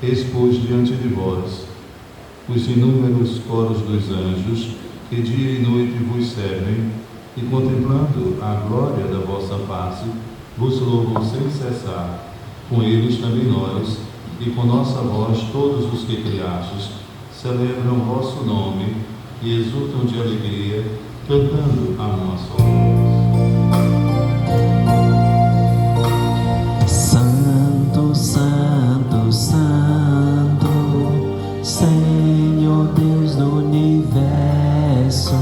Expôs diante de vós os inúmeros coros dos anjos que dia e noite vos servem e, contemplando a glória da vossa face, vos louvam sem cessar. Com eles também nós, e com nossa voz todos os que criastes, celebram vosso nome e exultam de alegria, cantando a uma só voz. Santo, Santo, Santo, Senhor Deus do universo,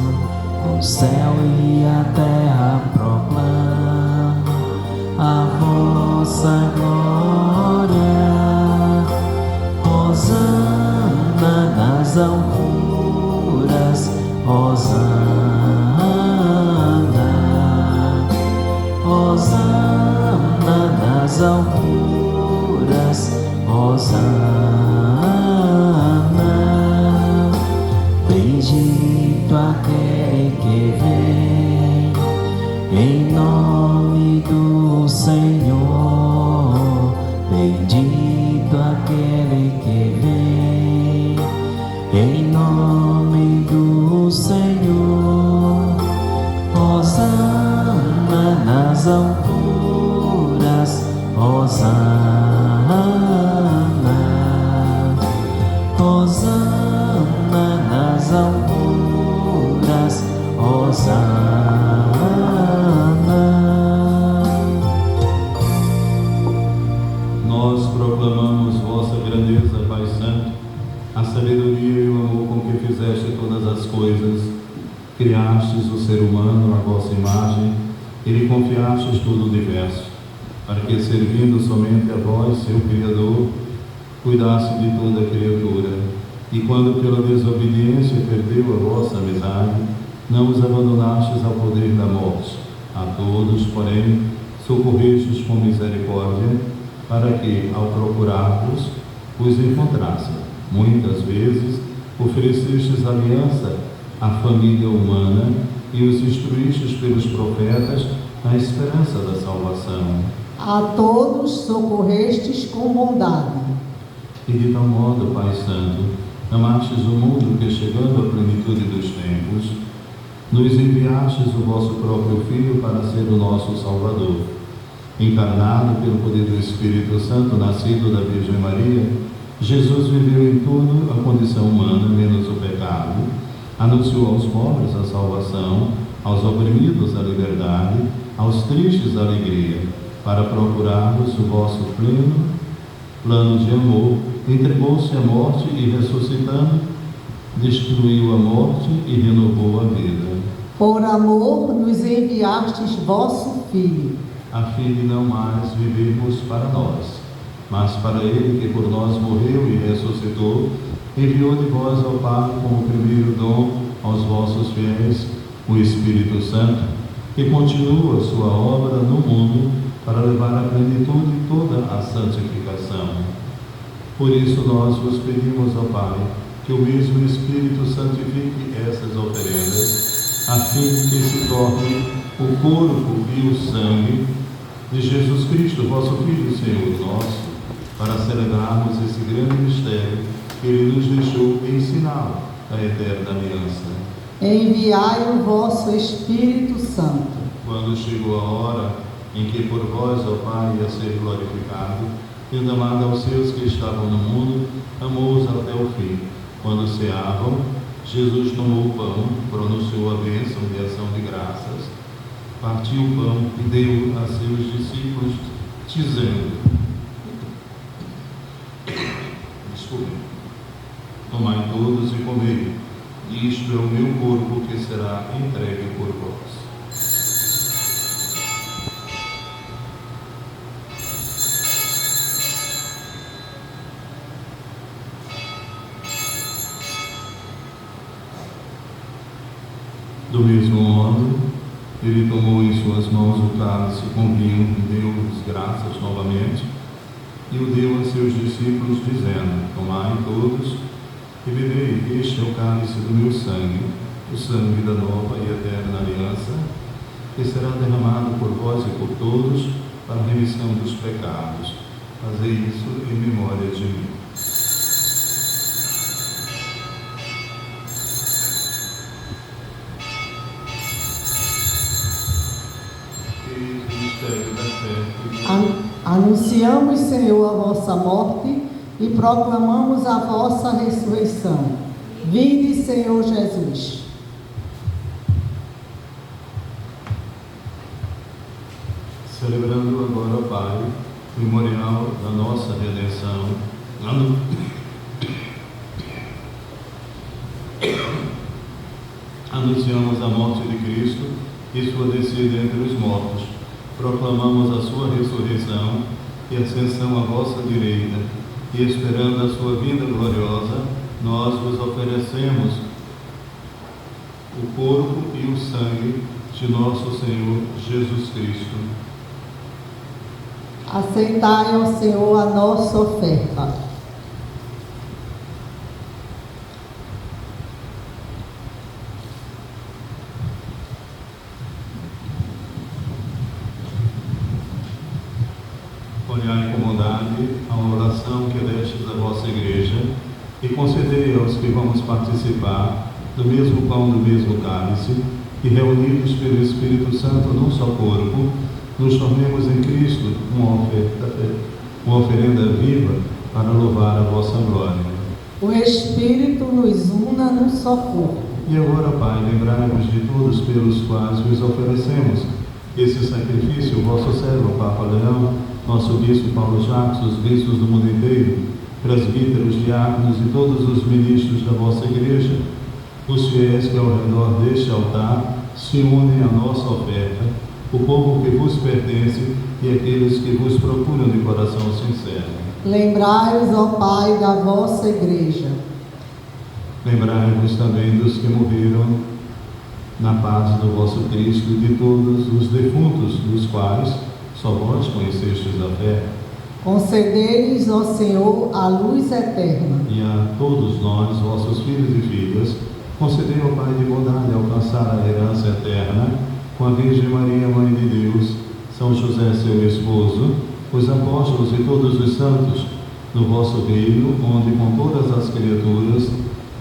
o céu e a terra proclamam a vossa glória. Hosana nas alturas, Hosana, Hosana nas alturas. Bendito aquele que vem, em nome do Senhor. Bendito aquele que vem, em nome do Senhor. Hosana nas alturas, Hosana, Hosana nas alturas, Hosana. Nós proclamamos vossa grandeza, Pai Santo, a sabedoria e o amor com que fizeste todas as coisas. Criastes o ser humano à vossa imagem e lhe confiastes todo o universo, para que, servindo somente a vós, seu Criador, cuidasse de toda a criatura. E quando pela desobediência perdeu a vossa amizade, não os abandonastes ao poder da morte. A todos, porém, socorrestes com misericórdia, para que, ao procurar-vos, os encontrassem. Muitas vezes oferecestes aliança à família humana e os instruístes pelos profetas na esperança da salvação. A todos socorrestes com bondade. E de tal modo, Pai Santo, amastes o mundo que, chegando à plenitude dos tempos, nos enviastes o vosso próprio Filho para ser o nosso Salvador. Encarnado pelo poder do Espírito Santo, nascido da Virgem Maria, Jesus viveu em tudo a condição humana, menos o pecado, anunciou aos pobres a salvação, aos oprimidos a liberdade, aos tristes a alegria, para procurar-vos o vosso plano de amor, entregou-se à morte e, ressuscitando, destruiu a morte e renovou a vida. Por amor nos enviastes vosso Filho, a fim de não mais vivermos para nós, mas para ele que por nós morreu e ressuscitou, enviou de vós ao Pai como primeiro dom aos vossos fiéis o Espírito Santo, que continua sua obra no mundo para levar à plenitude toda a santificação. Por isso nós vos pedimos, ó Pai, que o mesmo Espírito santifique essas oferendas, a fim de que se torne o corpo e o sangue de Jesus Cristo, vosso Filho e Senhor nosso, para celebrarmos esse grande mistério que Ele nos deixou em sinal da eterna aliança. Enviai o vosso Espírito Santo. Quando chegou a hora em que por vós, ó Pai, ia ser glorificado, tendo amado aos seus que estavam no mundo, amou-os até o fim. Quando ceavam, Jesus tomou o pão, pronunciou a bênção de ação de graças, partiu o pão e deu a seus discípulos, dizendo: tomai todos e comei, isto é o meu corpo que será entregue por vós. Do mesmo modo, ele tomou em suas mãos o cálice com vinho, deu-lhes graças novamente e o deu a seus discípulos, dizendo: tomai todos e bebei, este é o cálice do meu sangue, o sangue da nova e eterna aliança, que será derramado por vós e por todos para a remissão dos pecados. Fazei isso em memória de mim. Anunciamos, Senhor, a vossa morte e proclamamos a vossa ressurreição. Vinde, Senhor Jesus. Celebrando agora, Pai, o memorial da nossa redenção, anunciamos a morte de Cristo e sua descida entre os mortos. Proclamamos a sua ressurreição e ascensão à vossa direita, e esperando a sua vinda gloriosa, nós vos oferecemos o corpo e o sangue de nosso Senhor Jesus Cristo. Aceitai, ó Senhor, a nossa oferta. fidelidade à oração que destes à vossa igreja e concedei aos que vamos participar do mesmo pão, do mesmo cálice, e reunidos pelo Espírito Santo num só corpo, nos tornemos em Cristo uma oferenda viva para louvar a vossa glória. O Espírito nos una num só corpo. E agora, Pai, lembrai-vos de todos pelos quais vos oferecemos esse sacrifício, vosso servo, Papa Leão, nosso bispo Paulo Jacques, os bispos do mundo inteiro, presbíteros, diáconos e todos os ministros da vossa igreja, os fiéis que ao redor deste altar se unem à nossa oferta, o povo que vos pertence e aqueles que vos procuram de coração sincero. Lembrai-vos, ó Pai, da vossa igreja. Lembrai-vos também dos que morreram na paz do vosso Cristo e de todos os defuntos, dos quais só vós conhecestes a fé. Concedei-lhes, ó Senhor, a luz eterna. E a todos nós, vossos filhos e filhas, concedei ao Pai de bondade alcançar a herança eterna com a Virgem Maria, Mãe de Deus, São José, seu esposo, os apóstolos e todos os santos, no vosso reino, onde com todas as criaturas,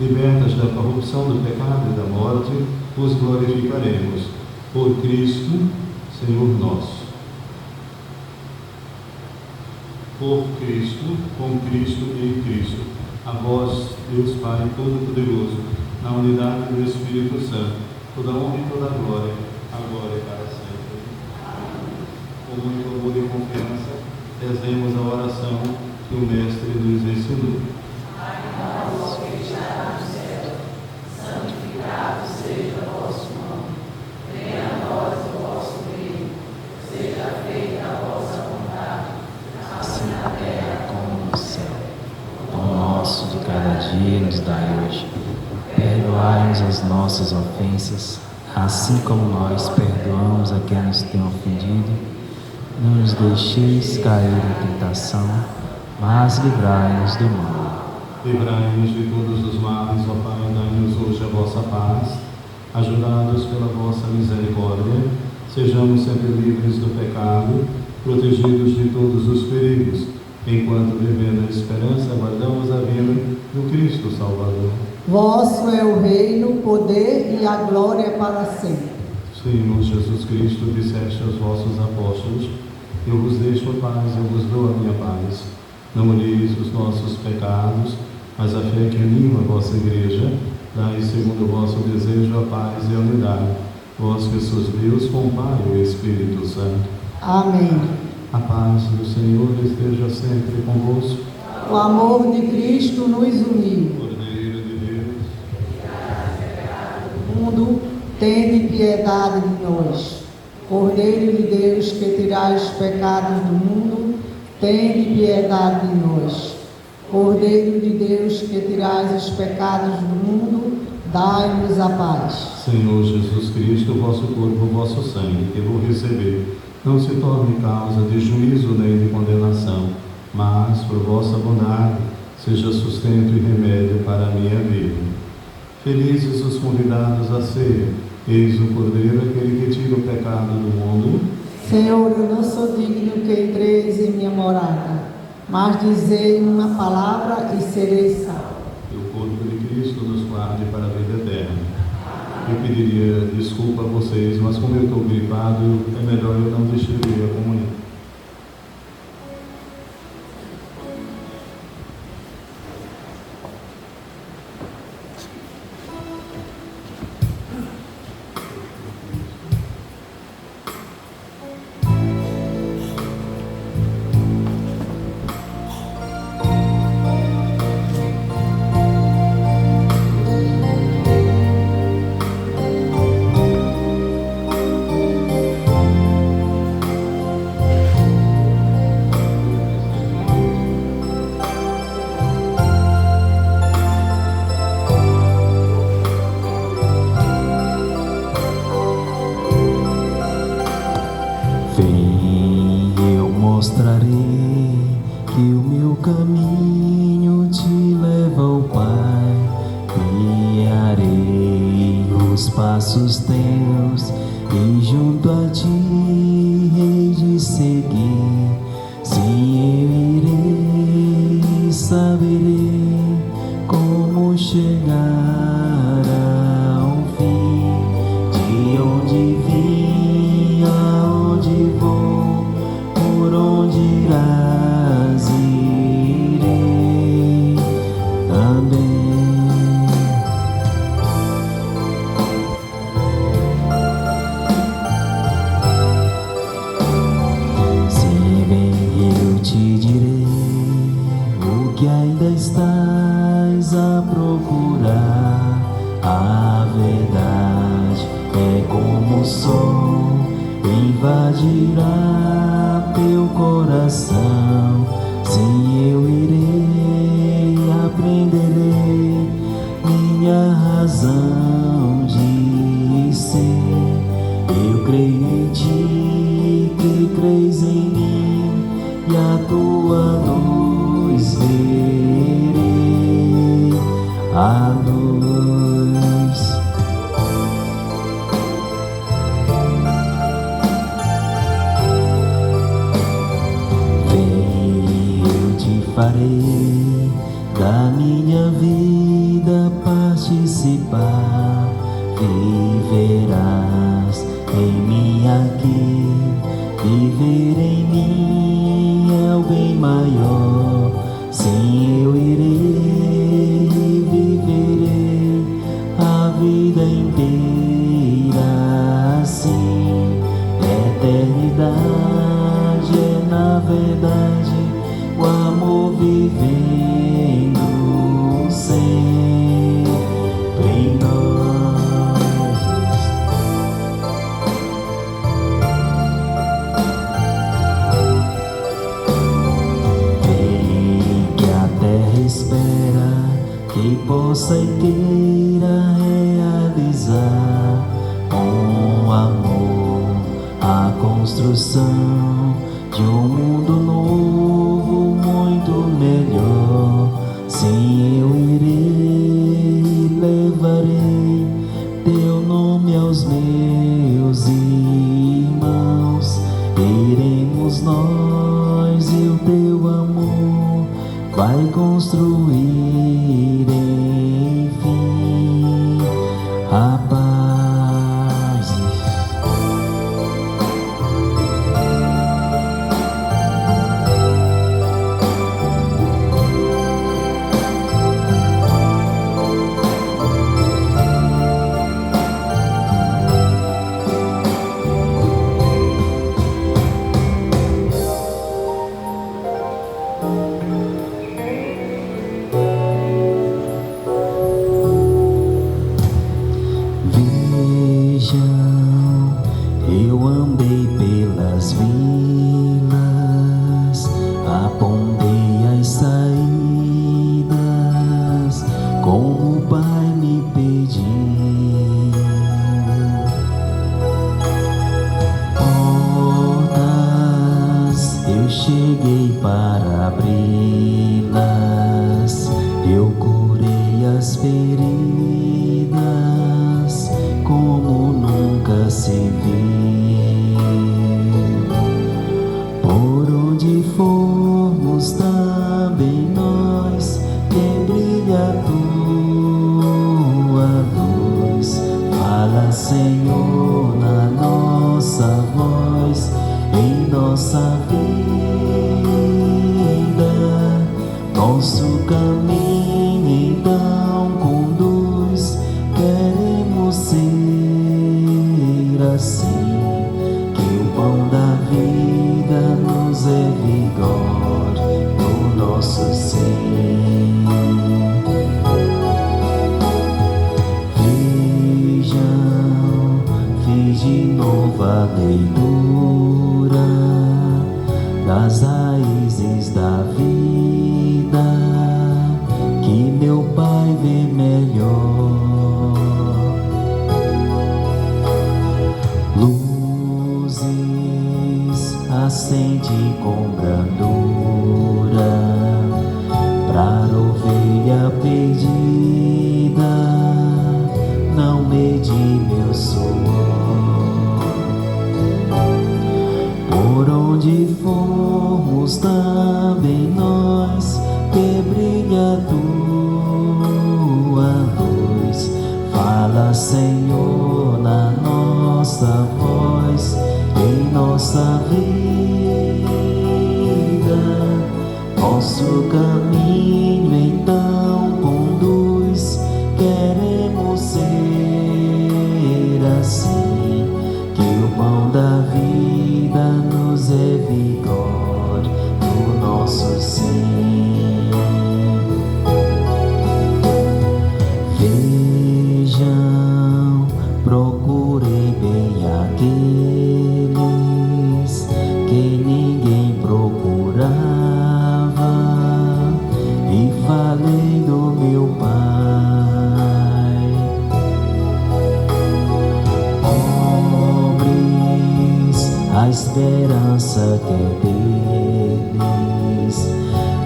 libertas da corrupção do pecado e da morte, vos glorificaremos. Por Cristo, Senhor nosso. Por Cristo, com Cristo e em Cristo, a vós, Deus Pai Todo-Poderoso, na unidade do Espírito Santo, toda honra e toda glória, agora e para sempre. Com muito amor e confiança, rezemos a oração que o Mestre nos ensinou. Pai nosso que estás no céu, santificado seja o vosso nome. Venha a nós o vosso reino. Seja feita a vossa vontade, assim na terra como no céu. O pão nosso de cada dia nos dai hoje. Perdoai-nos as nossas ofensas, assim como nós perdoamos a quem nos tem ofendido. Não nos deixeis cair em tentação, mas livrai-nos do mal. Livrai-nos de todos os males, ó Pai, dai-nos hoje a vossa paz. Ajudados pela vossa misericórdia, sejamos sempre livres do pecado, protegidos de todos os perigos, enquanto vivendo a esperança, aguardamos a vinda do Cristo Salvador. Vosso é o reino, o poder e a glória para sempre. Senhor Jesus Cristo, disseste aos vossos apóstolos: eu vos deixo a paz, eu vos dou a minha paz. Não olheis os nossos pecados, mas a fé que anima a vossa igreja, dai segundo o vosso desejo a paz e a unidade. Vós que sois Deus, com o Pai e o Espírito Santo. Amém. A paz do Senhor esteja sempre convosco. O amor de Cristo nos uniu. Cordeiro de Deus, Mundo, tende piedade de nós. Cordeiro de Deus, que tirais os pecados do mundo, tende piedade de nós. Cordeiro de Deus, que tirais os pecados do mundo, dai-nos a paz. Senhor Jesus Cristo, vosso corpo, vosso sangue, que vou receber, não se torne causa de juízo nem de condenação, mas, por vossa bondade, seja sustento e remédio para a minha vida. Felizes os convidados à ceia, eis o Cordeiro, aquele que tira o pecado do mundo. Senhor, eu não sou digno que entreis em minha morada, mas dizei uma palavra e serei salvo. Que o corpo de Cristo nos guarde para a vida eterna. Eu pediria desculpa a vocês, mas como eu estou gripado, é melhor eu não distribuir a comunhão. Vem, eu mostrarei que o meu caminho te leva ao Pai. Guiarei os passos teus e junto a ti hei de seguir. Sim, eu irei saberei como chegar ao fim, de onde vim, aonde vou, por onde irás, irei também. Se bem eu te direi o que ainda estás a procurar, a verdade é como o sol, invadirá teu coração. Sim, eu irei, aprenderei minha razão de ser. Eu creio em ti, que crês em mim, e a tua luz verei, a luz. Vem, eu te farei da minha vida participar, viverás em mim aqui, viver em mim é o bem maior. Sim, eu irei e viverei a vida inteira assim. Eternidade é na verdade o amor vivendo sempre em nós. Vem que a terra espera, que possa e queira realizar com amor a construção de um mundo novo, muito melhor. Sim, eu irei e levarei teu nome aos meus irmãos. Iremos nós e o teu amor vai construir enfim a paz. Vejam, eu andei pelas vilas, apontei as saídas, como o Pai me pediu. Portas, eu cheguei para abri-las, eu curei as feridas, como nunca se viu. Por onde formos também nós, que brilha a tua luz. Fala, Senhor, na nossa voz, em nossa vida, nosso caminho então conduz. Queremos ser assim, que o pão da vida nos é vigor no nosso ser. Vejam, fiz de novo a leitura das raízes da vida, que meu Pai vê melhor. Luzes acende com brandura pra ovelha perdida, não mede meu suor. Por onde formos também nós, que Fala, Senhor, na nossa voz, em nossa vida. Nosso caminho então conduz, queremos ser assim, que o pão da vida nos é vigor no nosso sim. Vejam, procurei bem aqueles que ninguém procurava, e falei do meu Pai. Pobres, a esperança que é deles,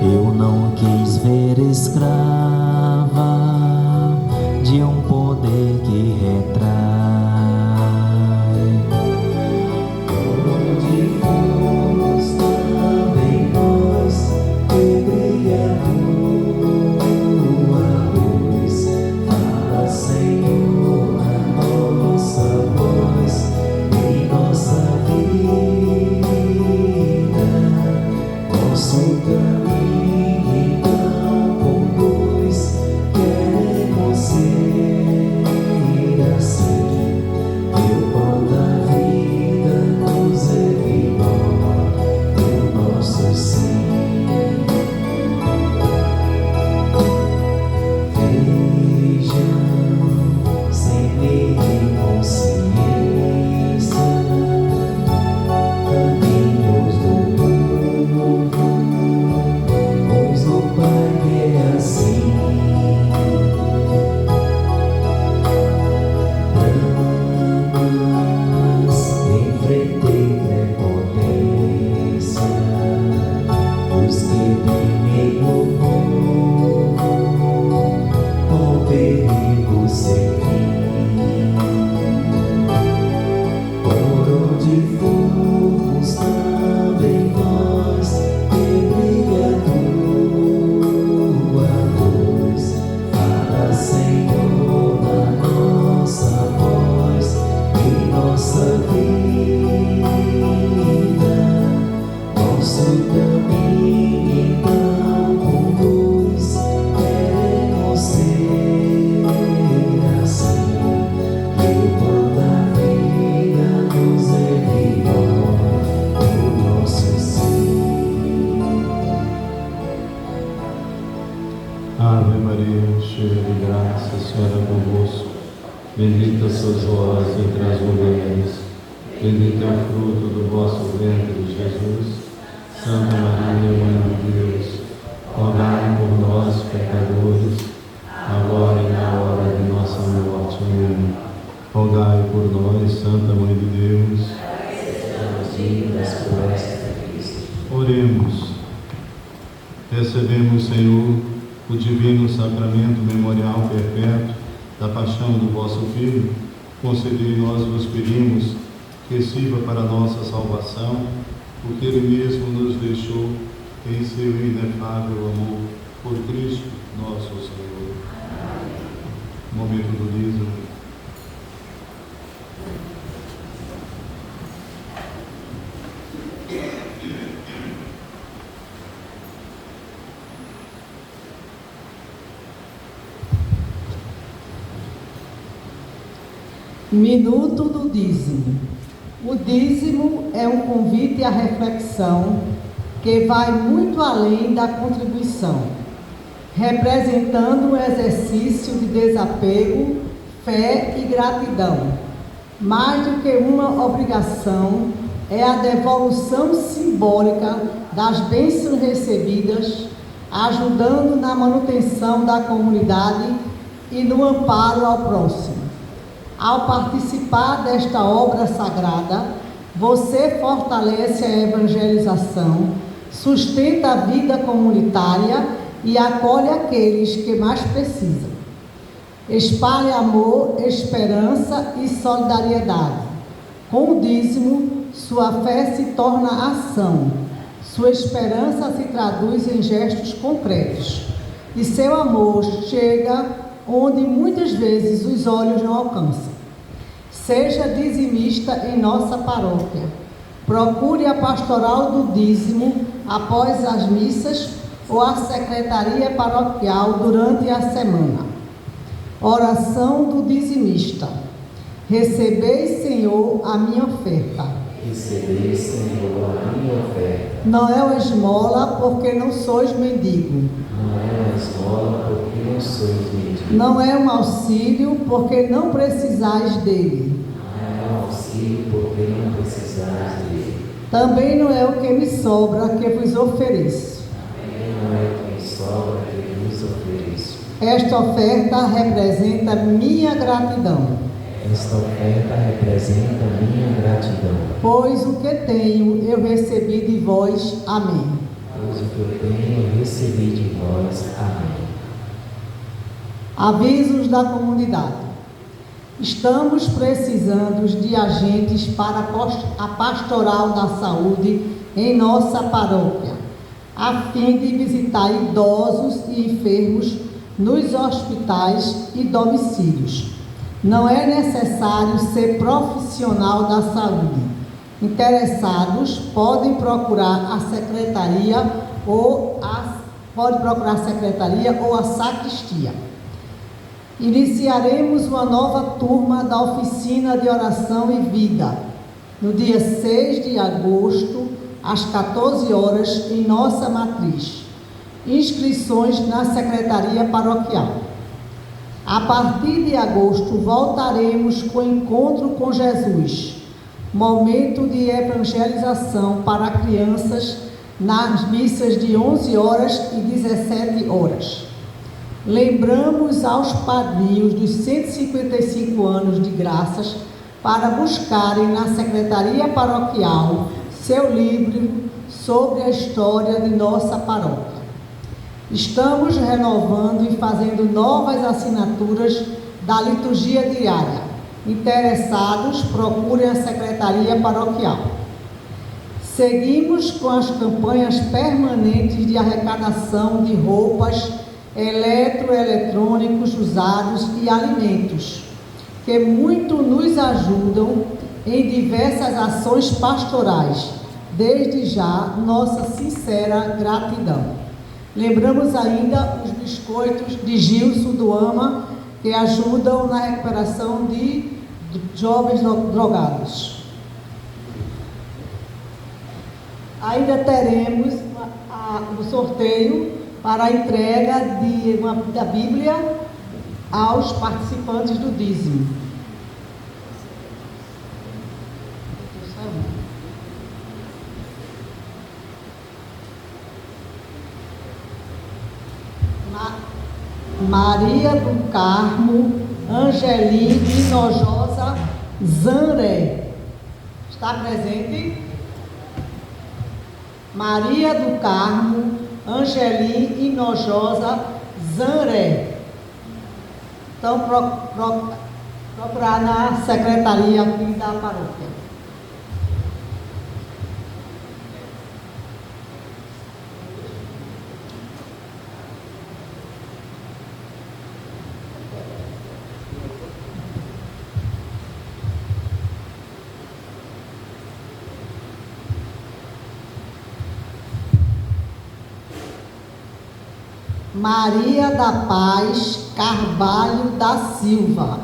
eu não quis ver escrava de um poder que retrai. Onde fomos também nós, que brilha a tua luz. Fala, Senhor, a nossa voz, em nossa vida. Nosso caminho então conduz, queremos ser assim, que o pão da vida nos é vigor do nosso sim. Vejam, sem medo e consciência, caminhos do povo, pois o Pai é assim. Dramas, enfrentei prepotência, os que temem o povo, com perigo sem fim. Por onde fomos também nós, que brilha a tua luz. Fala, Senhor, na nossa voz, em nossa vida. Nosso caminho então conduz, queremos ser assim, que o pão da vida nos é vigor do nosso sim. Ave Maria, cheia de graça, o Senhor é convosco. Bendita sois vós entre as mulheres, bendito é o fruto do vosso ventre, Jesus. Santa Maria, Mãe de Deus, rogai por nós, pecadores, agora e na hora de nossa morte. Amém. Rogai por nós, Santa Mãe de Deus. Oremos. Recebemos, Senhor, o divino sacramento memorial perpétuo da paixão do vosso Filho. Concedei nós vos pedimos que sirva para nossa salvação, porque Ele mesmo nos deixou em seu inefável amor por Cristo nosso Senhor. Momento do dízimo. Minuto do dízimo. O dízimo é um convite à reflexão que vai muito além da contribuição, representando um exercício de desapego, fé e gratidão. Mais do que uma obrigação, é a devolução simbólica das bênçãos recebidas, ajudando na manutenção da comunidade e no amparo ao próximo. Ao participar desta obra sagrada, você fortalece a evangelização, sustenta a vida comunitária e acolhe aqueles que mais precisam. Espalhe amor, esperança e solidariedade. Com o dízimo, sua fé se torna ação, sua esperança se traduz em gestos concretos e seu amor chega onde muitas vezes os olhos não alcançam. Seja dizimista em nossa paróquia. Procure a pastoral do dízimo após as missas ou a secretaria paroquial durante a semana. Oração do dizimista. Recebei, Senhor, a minha oferta. Recebei, Senhor, a minha oferta. Não é uma esmola, porque não sois mendigo. Não é uma esmola, porque não sois mendigo. Não é um auxílio, porque não precisais dele. Não é um auxílio, porque não precisais dele. Também não é o que me sobra que vos ofereço. Também não é o que me sobra que vos ofereço. Esta oferta representa minha gratidão. Esta oferta representa minha gratidão. Pois o que tenho eu recebi de vós. Amém. Pois o que eu tenho eu recebi de vós. Amém. Avisos da comunidade. Estamos precisando de agentes para a pastoral da saúde em nossa paróquia, a fim de visitar idosos e enfermos nos hospitais e domicílios. Não é necessário ser profissional da saúde. Interessados podem procurar a secretaria ou a sacristia. Iniciaremos uma nova turma da oficina de oração e vida, no dia 6 de agosto, às 14 horas, em nossa matriz. Inscrições na secretaria paroquial. A partir de agosto, voltaremos com o Encontro com Jesus, momento de evangelização para crianças nas missas de 11 horas e 17 horas. Lembramos aos padrinhos dos 155 anos de graças para buscarem na secretaria paroquial seu livro sobre a história de nossa paróquia. Estamos renovando e fazendo novas assinaturas da liturgia diária. Interessados, procurem a secretaria paroquial. Seguimos com as campanhas permanentes de arrecadação de roupas, eletroeletrônicos usados e alimentos, que muito nos ajudam em diversas ações pastorais. Desde já, nossa sincera gratidão. Lembramos ainda os biscoitos de Gilson do AMA, que ajudam na recuperação de jovens drogados. Ainda teremos o sorteio para a entrega da Bíblia aos participantes do dízimo. Maria do Carmo Angelim Hinojosa Zanré. Está presente? Maria do Carmo Angelim Hinojosa Zanré. Então, procurar na secretaria aqui da paróquia. Maria da Paz Carvalho da Silva.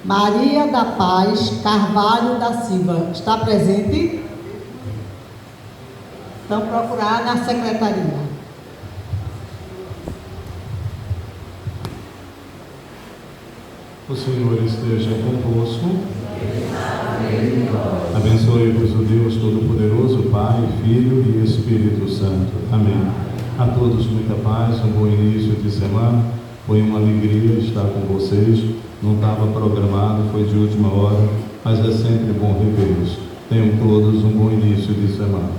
Maria da Paz Carvalho da Silva. Está presente? Então, procurar na secretaria. O Senhor esteja convosco. Abençoe-vos o Deus Todo-Poderoso, Pai, Filho e Espírito Santo. Amém. A todos muita paz, um bom início de semana. Foi uma alegria estar com vocês. Não estava programado, foi de última hora, mas é sempre bom revê-los. Tenham todos um bom início de semana.